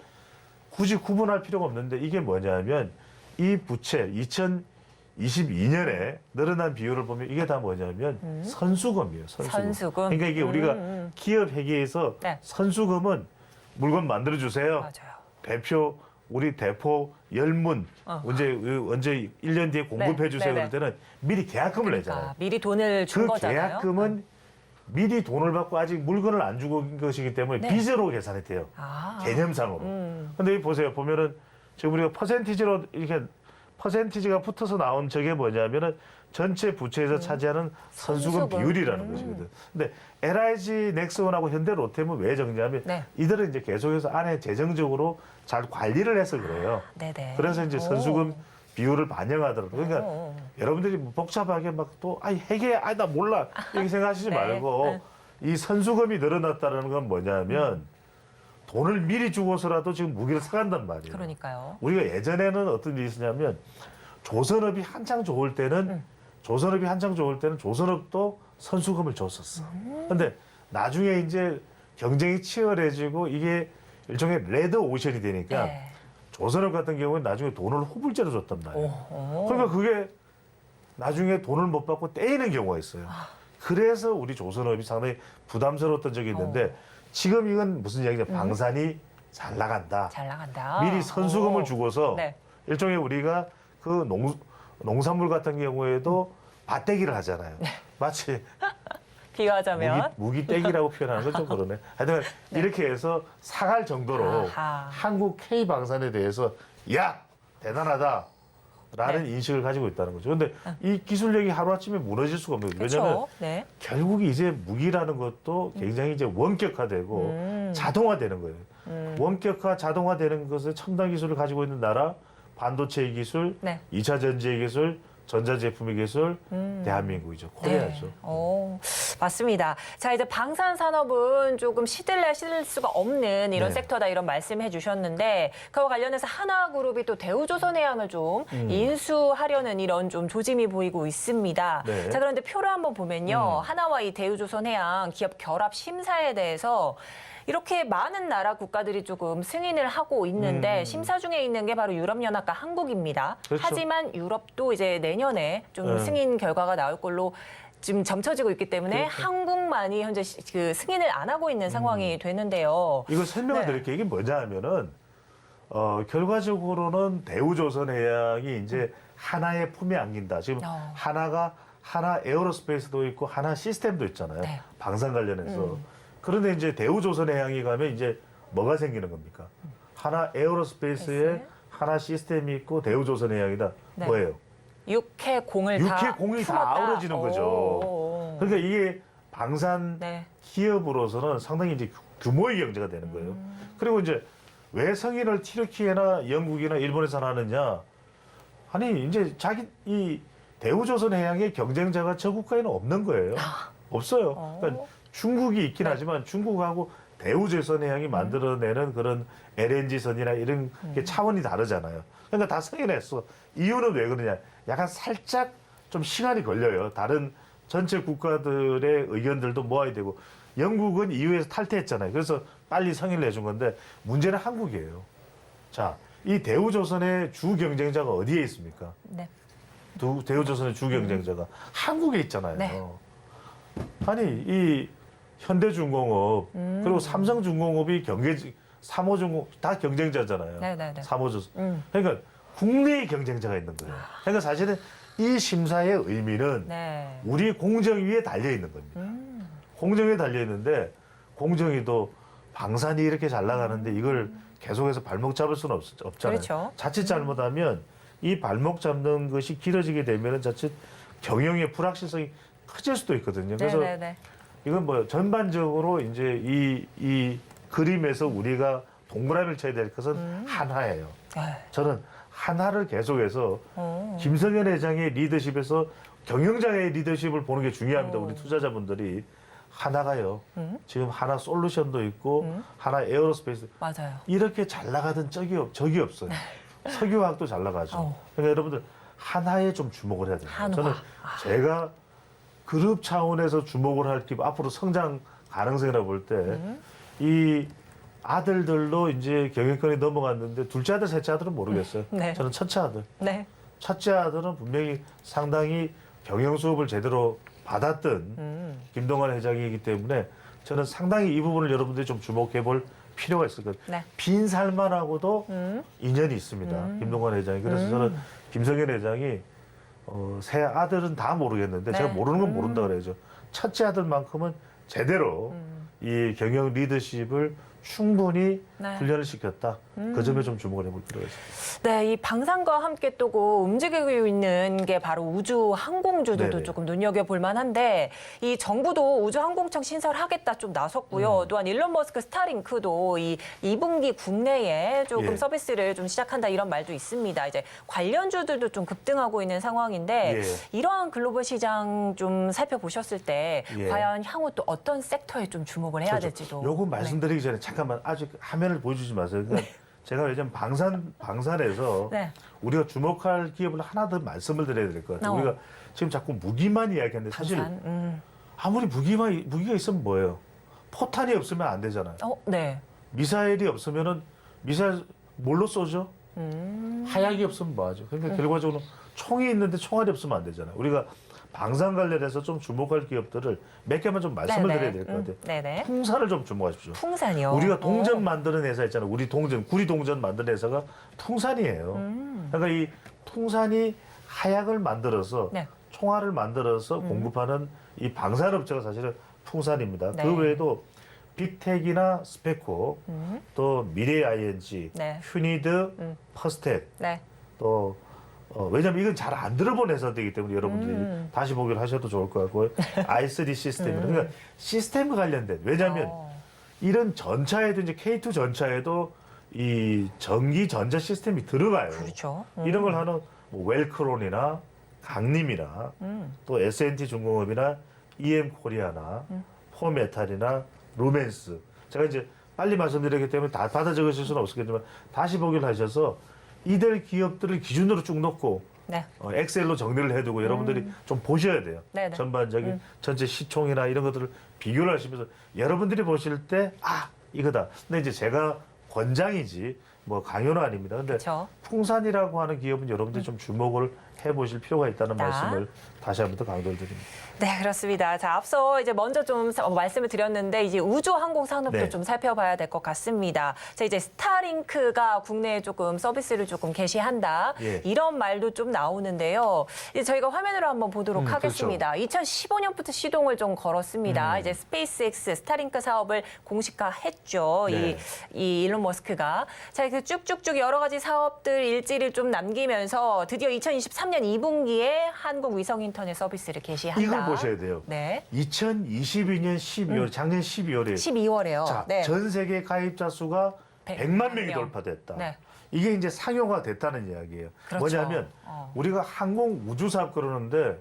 굳이 구분할 필요가 없는데 이게 뭐냐면 이 부채 2022년에 늘어난 비율을 보면 이게 다 뭐냐면 선수금이에요. 선수금. 그러니까 이게 우리가 기업 회계에서 네. 선수금은 물건 만들어 주세요. 맞아요. 대표 우리 대포 열문 언제 1년 뒤에 공급해 주세요. 네네. 그럴 때는 미리 계약금을 내잖아요. 그러니까 미리 돈을 준 그 거잖아요. 계약금은 미리 돈을 받고 아직 물건을 안 주고 인 것이기 때문에 네. 빚으로 계산이 돼요. 아. 개념상으로. 근데 여기 보세요. 보면은 지금 우리가 퍼센티지로 이렇게 퍼센티지가 붙어서 나온 저게 뭐냐면은 전체 부채에서 차지하는 선수금 선수금. 비율이라는 것이거든. 근데 LIG 넥스원하고 현대 로템은 왜 적냐면 네. 이들은 이제 계속해서 안에 재정적으로 잘 관리를 해서 그래요. 네네. 그래서 이제 선수금 오. 비율을 반영하더라고요. 그러니까 오. 여러분들이 뭐 복잡하게 막 또 회계 나 몰라 이렇게 생각하시지 네. 말고 이 선수금이 늘어났다는 건 뭐냐면 돈을 미리 주고서라도 지금 무기를 사간단 말이에요. 그러니까요. 우리가 예전에는 어떤 일이 있었냐면 조선업이 한창 좋을 때는 조선업도 선수금을 줬었어. 근데 나중에 이제 경쟁이 치열해지고 이게 일종의 레드 오션이 되니까 네. 조선업 같은 경우는 나중에 돈을 후불제로 줬단 말이에요. 오. 그러니까 그게 나중에 돈을 못 받고 떼이는 경우가 있어요. 그래서 우리 조선업이 상당히 부담스러웠던 적이 있는데 지금 이건 무슨 이야기냐? 방산이 잘 나간다. 잘 나간다. 미리 선수금을 오. 주고서 네. 일종의 우리가 그 농산물 같은 경우에도 밭대기를 하잖아요. 마치 비유하자면 무기떼기라고 표현하는 건 좀 그러네. 하여튼 이렇게 해서 사갈 정도로 아하. 한국 K방산에 대해서 야 대단하다라는 네. 인식을 가지고 있다는 거죠. 그런데 이 기술력이 하루아침에 무너질 수가 없는 거죠. 왜냐하면 그렇죠. 네. 결국 이제 무기라는 것도 굉장히 이제 원격화되고 자동화되는 거예요. 원격화, 자동화되는 것에 첨단 기술을 가지고 있는 나라, 반도체 기술, 네. 2차 전지의 기술, 전자제품의 기술, 대한민국이죠. 코리아죠. 네. 맞습니다. 자, 이제 방산 산업은 조금 시들래야 시들 수가 없는 이런 네. 섹터다 이런 말씀해 주셨는데 그와 관련해서 하나그룹이 또 대우조선해양을 좀 인수하려는 이런 좀 조짐이 보이고 있습니다. 네. 자, 그런데 표를 한번 보면요. 하나와 이 대우조선해양 기업 결합 심사에 대해서 이렇게 많은 나라 국가들이 조금 승인을 하고 있는데 심사 중에 있는 게 바로 유럽연합과 한국입니다. 그렇죠. 하지만 유럽도 이제 내년에 좀 네. 승인 결과가 나올 걸로 지금 점쳐지고 있기 때문에 그렇죠. 한국만이 현재 그 승인을 안 하고 있는 상황이 되는데요. 이거 설명을 네. 드릴게요. 이게 뭐냐 하면은 결과적으로는 대우조선해양이 이제 하나의 품에 안긴다. 지금 하나 에어로스페이스도 있고 하나 시스템도 있잖아요. 네. 방산 관련해서. 그런데 이제 대우조선해양이 가면 이제 뭐가 생기는 겁니까? 하나 에어로스페이스에 하나 시스템이 있고 대우조선해양이다. 네. 뭐예요? 육해 공을 다 육해 공이 다 품었다. 아우러지는 거죠. 오. 그러니까 이게 방산 네. 기업으로서는 상당히 이제 규모의 경제가 되는 거예요. 그리고 이제 왜 성인을 튀르키예나 영국이나 일본에서 하느냐? 아니 이제 이 대우조선해양의 경쟁자가 저 국가에는 없는 거예요. 없어요. 그러니까 중국이 있긴 하지만 중국하고 대우조선해양이 만들어내는 그런 LNG선이나 이런 게 차원이 다르잖아요. 그러니까 다 승인했어. 이유는 왜 그러냐? 약간 살짝 좀 시간이 걸려요. 다른 전체 국가들의 의견들도 모아야 되고 영국은 EU에서 탈퇴했잖아요. 그래서 빨리 승인을 내준 건데 문제는 한국이에요. 자, 이 대우조선의 주 경쟁자가 어디에 있습니까? 네. 대우조선의 주 경쟁자가 한국에 있잖아요. 네. 아니 이 현대중공업 그리고 삼성중공업이 삼호중공업 다 경쟁자잖아요. 네네네. 삼호조선. 그러니까 국내에 경쟁자가 있는 거예요. 그러니까 사실은 이 심사의 의미는 네. 우리 공정위에 달려 있는 겁니다. 공정위에 달려 있는데 공정위도 방산이 이렇게 잘 나가는데 이걸 계속해서 발목 잡을 수는 없잖아요. 그렇죠. 자칫 잘못하면 이 발목 잡는 것이 길어지게 되면은 자칫 경영의 불확실성이 커질 수도 있거든요. 그래서 네네네. 이건 뭐 전반적으로 이제 이 그림에서 우리가 동그라미를 쳐야 될 것은 한화예요. 네. 저는 한화를 계속해서 오. 김성현 회장의 리더십에서 경영자의 리더십을 보는 게 중요합니다. 우리 투자자분들이 하나가요. 지금 하나 솔루션도 있고 하나 에어로스페이스 맞아요. 이렇게 잘 나가던 적이 없어요. 석유화학도 잘 나가죠. 어. 그러니까 여러분들 한화에 좀 주목을 해야 돼요. 한화. 저는 제가 그룹 차원에서 주목을 할 게 앞으로 성장 가능성이라고 볼 때 이 아들들로 이제 경영권이 넘어갔는데 둘째 아들, 셋째 아들은 모르겠어요. 네. 저는 첫째 아들. 네. 첫째 아들은 분명히 상당히 경영 수업을 제대로 받았던 김동완 회장이기 때문에 저는 상당히 이 부분을 여러분들이 좀 주목해 볼 필요가 있을 거예요. 네. 빈살만하고도 인연이 있습니다. 김동완 회장이. 그래서 저는 김성현 회장이 새 아들은 다 모르겠는데 네. 제가 모르는 건 모른다 그래야죠. 첫째 아들만큼은 제대로 이 경영 리더십을 충분히 네. 훈련을 시켰다. 그 점에 좀 주목을 해볼 필요가 있습니다. 네, 이 방산과 함께 또 움직이고 있는 게 바로 우주 항공주들도 네네. 조금 눈여겨볼 만한데 이 정부도 우주 항공청 신설하겠다 좀 나섰고요. 또한 일론 머스크 스타링크도 이 2분기 국내에 조금 예. 서비스를 좀 시작한다 이런 말도 있습니다. 이제 관련주들도 좀 급등하고 있는 상황인데 예. 이러한 글로벌 시장 좀 살펴보셨을 때 예. 과연 향후 또 어떤 섹터에 좀 주목을 해야 될지도. 요거 말씀드리기 전에 잠깐만 아직 화면을 보여주지 마세요. 그러니까 제가 요즘 방산에서 네. 우리가 주목할 기업을 하나 더 말씀을 드려야 될 것 같아요. 우리가 지금 자꾸 무기만 이야기하는데 사실 방산. 아무리 무기가 있으면 뭐예요? 포탄이 없으면 안 되잖아요. 네. 미사일이 없으면은 미사일 뭘로 쏘죠? 하약이 없으면 뭐하죠? 그러니까 결과적으로 총이 있는데 총알이 없으면 안 되잖아요. 우리가 방산 관련해서 좀 주목할 기업들을 몇 개만 좀 말씀을 드려야 될 것 같아요. 네네. 풍산을 좀 주목하십시오. 풍산이요. 우리가 동전 만드는 회사 있잖아요. 우리 동전, 구리 동전 만드는 회사가 풍산이에요. 그러니까 이 풍산이 하약을 만들어서 네. 총알을 만들어서 공급하는 이 방산업체가 사실은 풍산입니다. 네. 그 외에도 빅텍이나 스페코, 또 미래 ING, 네. 휴니드, 퍼스텍, 네. 또 왜냐면 이건 잘 안 들어본 회사들이기 때문에 여러분들이 다시 보기를 하셔도 좋을 것 같고요. i3 시스템 그러니까 시스템과 관련된 왜냐하면 이런 전차에도 이제 K2 전차에도 이 전기 전자 시스템이 들어가요. 그렇죠. 이런 걸 하는 뭐 웰크론이나 강림이나 또 S&T 중공업이나 EM 코리아나 포메탈이나 루멘스 제가 이제 빨리 말씀드리기 때문에 다 받아 적으실 수는 없겠지만 다시 보기를 하셔서 이들 기업들을 기준으로 쭉 놓고 네. 엑셀로 정리를 해두고 여러분들이 좀 보셔야 돼요. 네네. 전반적인 전체 시총이나 이런 것들을 비교를 하시면서 여러분들이 보실 때 이거다. 근데 이제 제가 권장이지 뭐 강요는 아닙니다. 근데 그쵸. 풍산이라고 하는 기업은 여러분들이 좀 주목을 해보실 필요가 있다는 말씀을 다시 한 번 더 강조를 드립니다. 네, 그렇습니다. 자, 앞서 이제 먼저 좀 말씀을 드렸는데 이제 우주 항공 산업도 네. 좀 살펴봐야 될 것 같습니다. 자, 이제 스타링크가 국내에 조금 서비스를 조금 개시한다. 예. 이런 말도 좀 나오는데요. 이제 저희가 화면으로 한번 보도록 그렇죠. 하겠습니다. 2015년부터 시동을 좀 걸었습니다. 이제 스페이스X 스타링크 사업을 공식화했죠. 네. 이 일론 머스크가. 자, 이렇게 쭉쭉쭉 여러 가지 사업들 일지를 좀 남기면서 드디어 2023년 2분기에 한국 위성 인터넷 서비스를 개시한다. 이걸 보셔야 돼요. 네. 2022년 12월, 작년 12월에 12월에요. 자, 네. 전 세계 가입자 수가 100만 명이 명. 돌파됐다. 네. 이게 이제 상용화 됐다는 이야기예요. 그렇죠. 뭐냐면 우리가 항공 우주 사업 그러는데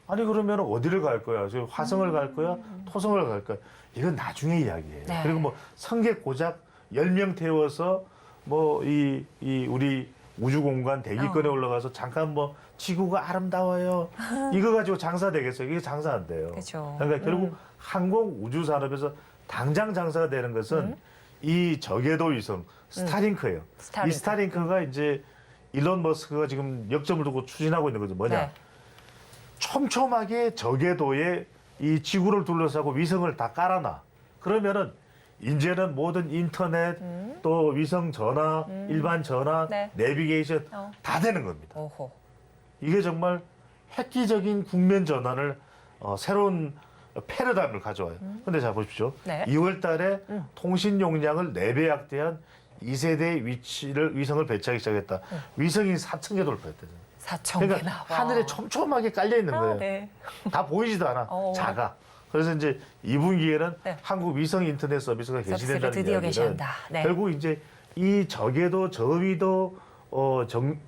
아니 그러면 어디를 갈 거야? 지금 화성을 갈 거야? 토성을 갈 거야? 이건 나중에 이야기예요. 네. 그리고 뭐 성객 고작 10명 태워서 뭐 이 우리 우주 공간 대기권에 올라가서 잠깐 뭐 지구가 아름다워요. 이거 가지고 장사 되겠어요? 이게 장사 안 돼요. 그렇죠. 그러니까 결국 항공 우주 산업에서 당장 장사가 되는 것은 이 저궤도 위성 스타링크예요. 스타링크. 이 스타링크가 이제 일론 머스크가 지금 역점을 두고 추진하고 있는 거죠. 뭐냐? 네. 촘촘하게 저궤도에 이 지구를 둘러싸고 위성을 다 깔아놔. 그러면은 이제는 모든 인터넷 또 위성 전화, 일반 전화, 네. 내비게이션 다 되는 겁니다. 오호. 이게 정말 획기적인 국면 전환을 새로운 패러다임을 가져와요. 근데 자 보십시오. 네. 2월 달에 통신 용량을 4배 확대한 2세대 위성을 배치하기 시작했다. 위성이 4,000개 돌파했대요. 4,000개나. 그러니까 하늘에 촘촘하게 깔려 있는 거예요. 네. 다 보이지도 않아. 작아. 그래서 이제 2분기에는 네. 한국 위성 인터넷 서비스가 서비스를 개시된다는 드디어 이야기는 개시한다. 네. 결국 이제 이 저궤도 저위도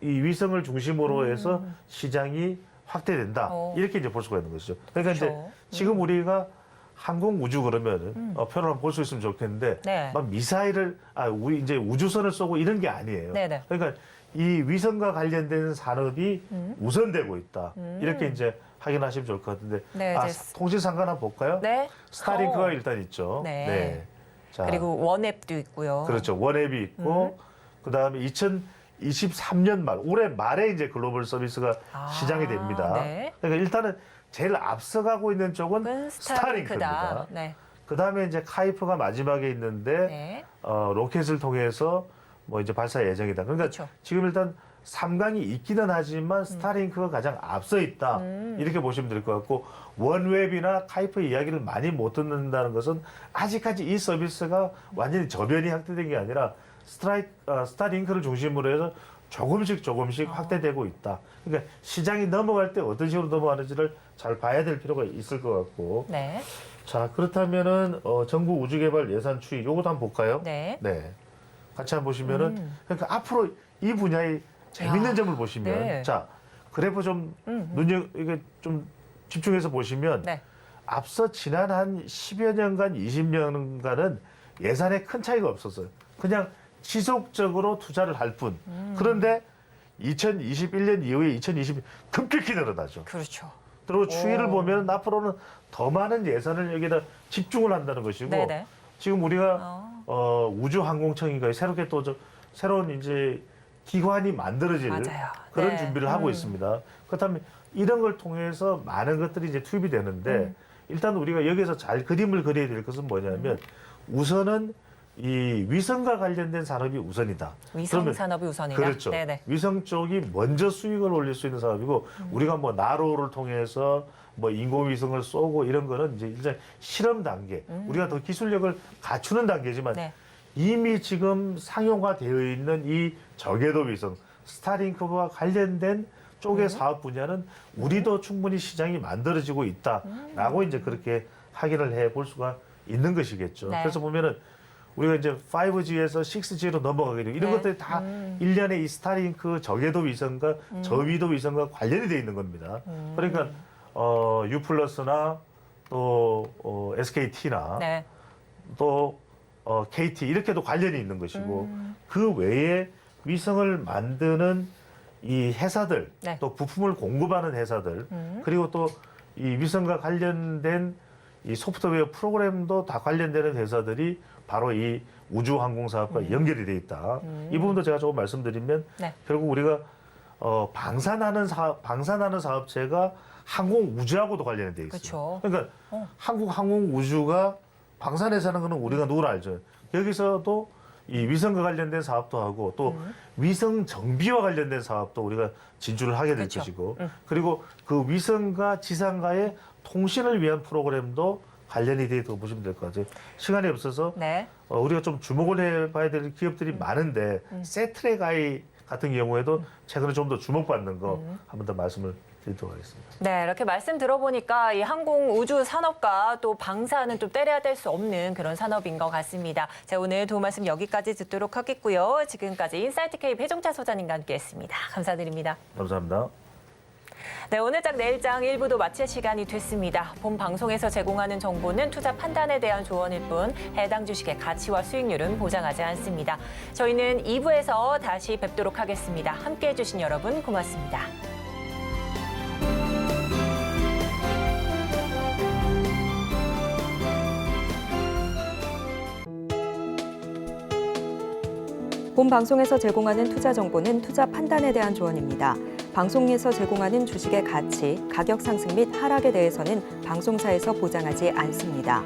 이 위성을 중심으로 해서 시장이 확대된다. 이렇게 이제 볼 수가 있는 것이죠. 그러니까 이제 그렇죠. 지금 우리가 항공 우주 그러면은 표를 한번 볼 수 있으면 좋겠는데 네. 막 미사일을 우리 이제 우주선을 쏘고 이런 게 아니에요. 네네. 그러니까 이 위성과 관련된 산업이 우선되고 있다. 이렇게 이제 확인하시면 좋을 것 같은데 네, 이제 통신 상관 한번 볼까요? 네. 스타링크가 일단 있죠. 네. 자, 그리고 원앱도 있고요. 그렇죠. 원앱이 있고 그다음에 2023년 말 올해 말에 이제 글로벌 서비스가 시장이 됩니다. 네. 그러니까 일단은 제일 앞서가고 있는 쪽은 스타링크입니다. 네. 그다음에 이제 카이프가 마지막에 있는데 네. 로켓을 통해서 뭐 이제 발사 예정이다. 그러니까 그렇죠. 지금 일단 3강이 있기는 하지만 스타링크가 가장 앞서 있다. 이렇게 보시면 될 것 같고 원웹이나 카이프 이야기를 많이 못 듣는다는 것은 아직까지 이 서비스가 완전히 저변이 확대된 게 아니라 스타링크를 중심으로 해서 조금씩 확대되고 있다. 그러니까 시장이 넘어갈 때 어떤 식으로 넘어가는지를 잘 봐야 될 필요가 있을 것 같고. 네. 자, 그렇다면은 정부 우주개발 예산 추이 요것도 한번 볼까요? 네. 같이 한번 보시면은 그러니까 앞으로 이 분야의 재밌는 점을 보시면 네. 자, 그래프 좀 이게 좀 집중해서 보시면 네. 앞서 지난 한 10여 년간 20년간은 예산에 큰 차이가 없었어요. 그냥 지속적으로 투자를 할 뿐. 그런데 2021년 이후에 2020년 급격히 늘어나죠. 그렇죠. 그리고 추이를 보면 앞으로는 더 많은 예산을 여기다 집중을 한다는 것이고 네네. 지금 우리가 우주항공청인가요? 새롭게 또 새로운 이제 기관이 만들어질 맞아요. 그런 네. 준비를 하고 있습니다. 그렇다면 이런 걸 통해서 많은 것들이 이제 투입이 되는데 일단 우리가 여기서 잘 그림을 그려야 될 것은 뭐냐면 우선은 이 위성과 관련된 산업이 우선이다. 위성 그러면 산업이 우선이다. 그렇죠. 네네. 위성 쪽이 먼저 수익을 올릴 수 있는 사업이고 우리가 뭐 나로를 통해서 뭐 인공위성을 쏘고 이런 거는 이제 일단 실험 단계. 우리가 더 기술력을 갖추는 단계지만 네. 이미 지금 상용화되어 있는 이 저궤도 위성 스타링크와 관련된 쪽의 사업 분야는 우리도 충분히 시장이 만들어지고 있다라고 이제 그렇게 확인을 해 볼 수가 있는 것이겠죠. 네. 그래서 보면은 우리가 이제 5G에서 6G로 넘어가게 되고 이런 네. 것들이 다 일련의 이 스타링크 저궤도 위성과 저위도 위성과 관련이 되어 있는 겁니다. 그러니까 U 플러스나 또 SKT나 네. 또 KT 이렇게도 관련이 있는 것이고 그 외에 위성을 만드는 이 회사들 네. 또 부품을 공급하는 회사들 그리고 또 이 위성과 관련된 이 소프트웨어 프로그램도 다 관련되는 회사들이 바로 이 우주항공사업과 연결이 돼 있다. 이 부분도 제가 조금 말씀드리면 네. 결국 우리가 방산하는 사업체가 항공우주하고도 관련이 돼 있어요. 그렇죠. 그러니까 한국 항공우주가 방산해서 하는 거는 우리가 누구나 알죠. 여기서도 이 위성과 관련된 사업도 하고 또 위성 정비와 관련된 사업도 우리가 진출을 하게 될 그렇죠. 것이고 그리고 그 위성과 지상과의 통신을 위한 프로그램도 관련이 되어 있다고 보시면 될 것 같아요. 시간이 없어서 네. 우리가 좀 주목을 해봐야 될 기업들이 많은데 세트랙 아이 같은 경우에도 최근에 좀 더 주목받는 거 한 번 더 말씀을 드리도록 하겠습니다. 네, 이렇게 말씀 들어보니까 이 항공 우주 산업과 또 방사는 좀 때려야 될 수 없는 그런 산업인 것 같습니다. 자, 오늘 도움 말씀 여기까지 듣도록 하겠고요. 지금까지 인사이트 K 배종찬 소장님과 함께했습니다. 감사드립니다. 감사합니다. 네, 오늘장 내일장 1부도 마칠 시간이 됐습니다. 본 방송에서 제공하는 정보는 투자 판단에 대한 조언일 뿐 해당 주식의 가치와 수익률은 보장하지 않습니다. 저희는 2부에서 다시 뵙도록 하겠습니다. 함께해 주신 여러분 고맙습니다. 본 방송에서 제공하는 투자 정보는 투자 판단에 대한 조언입니다. 방송에서 제공하는 주식의 가치, 가격 상승 및 하락에 대해서는 방송사에서 보장하지 않습니다.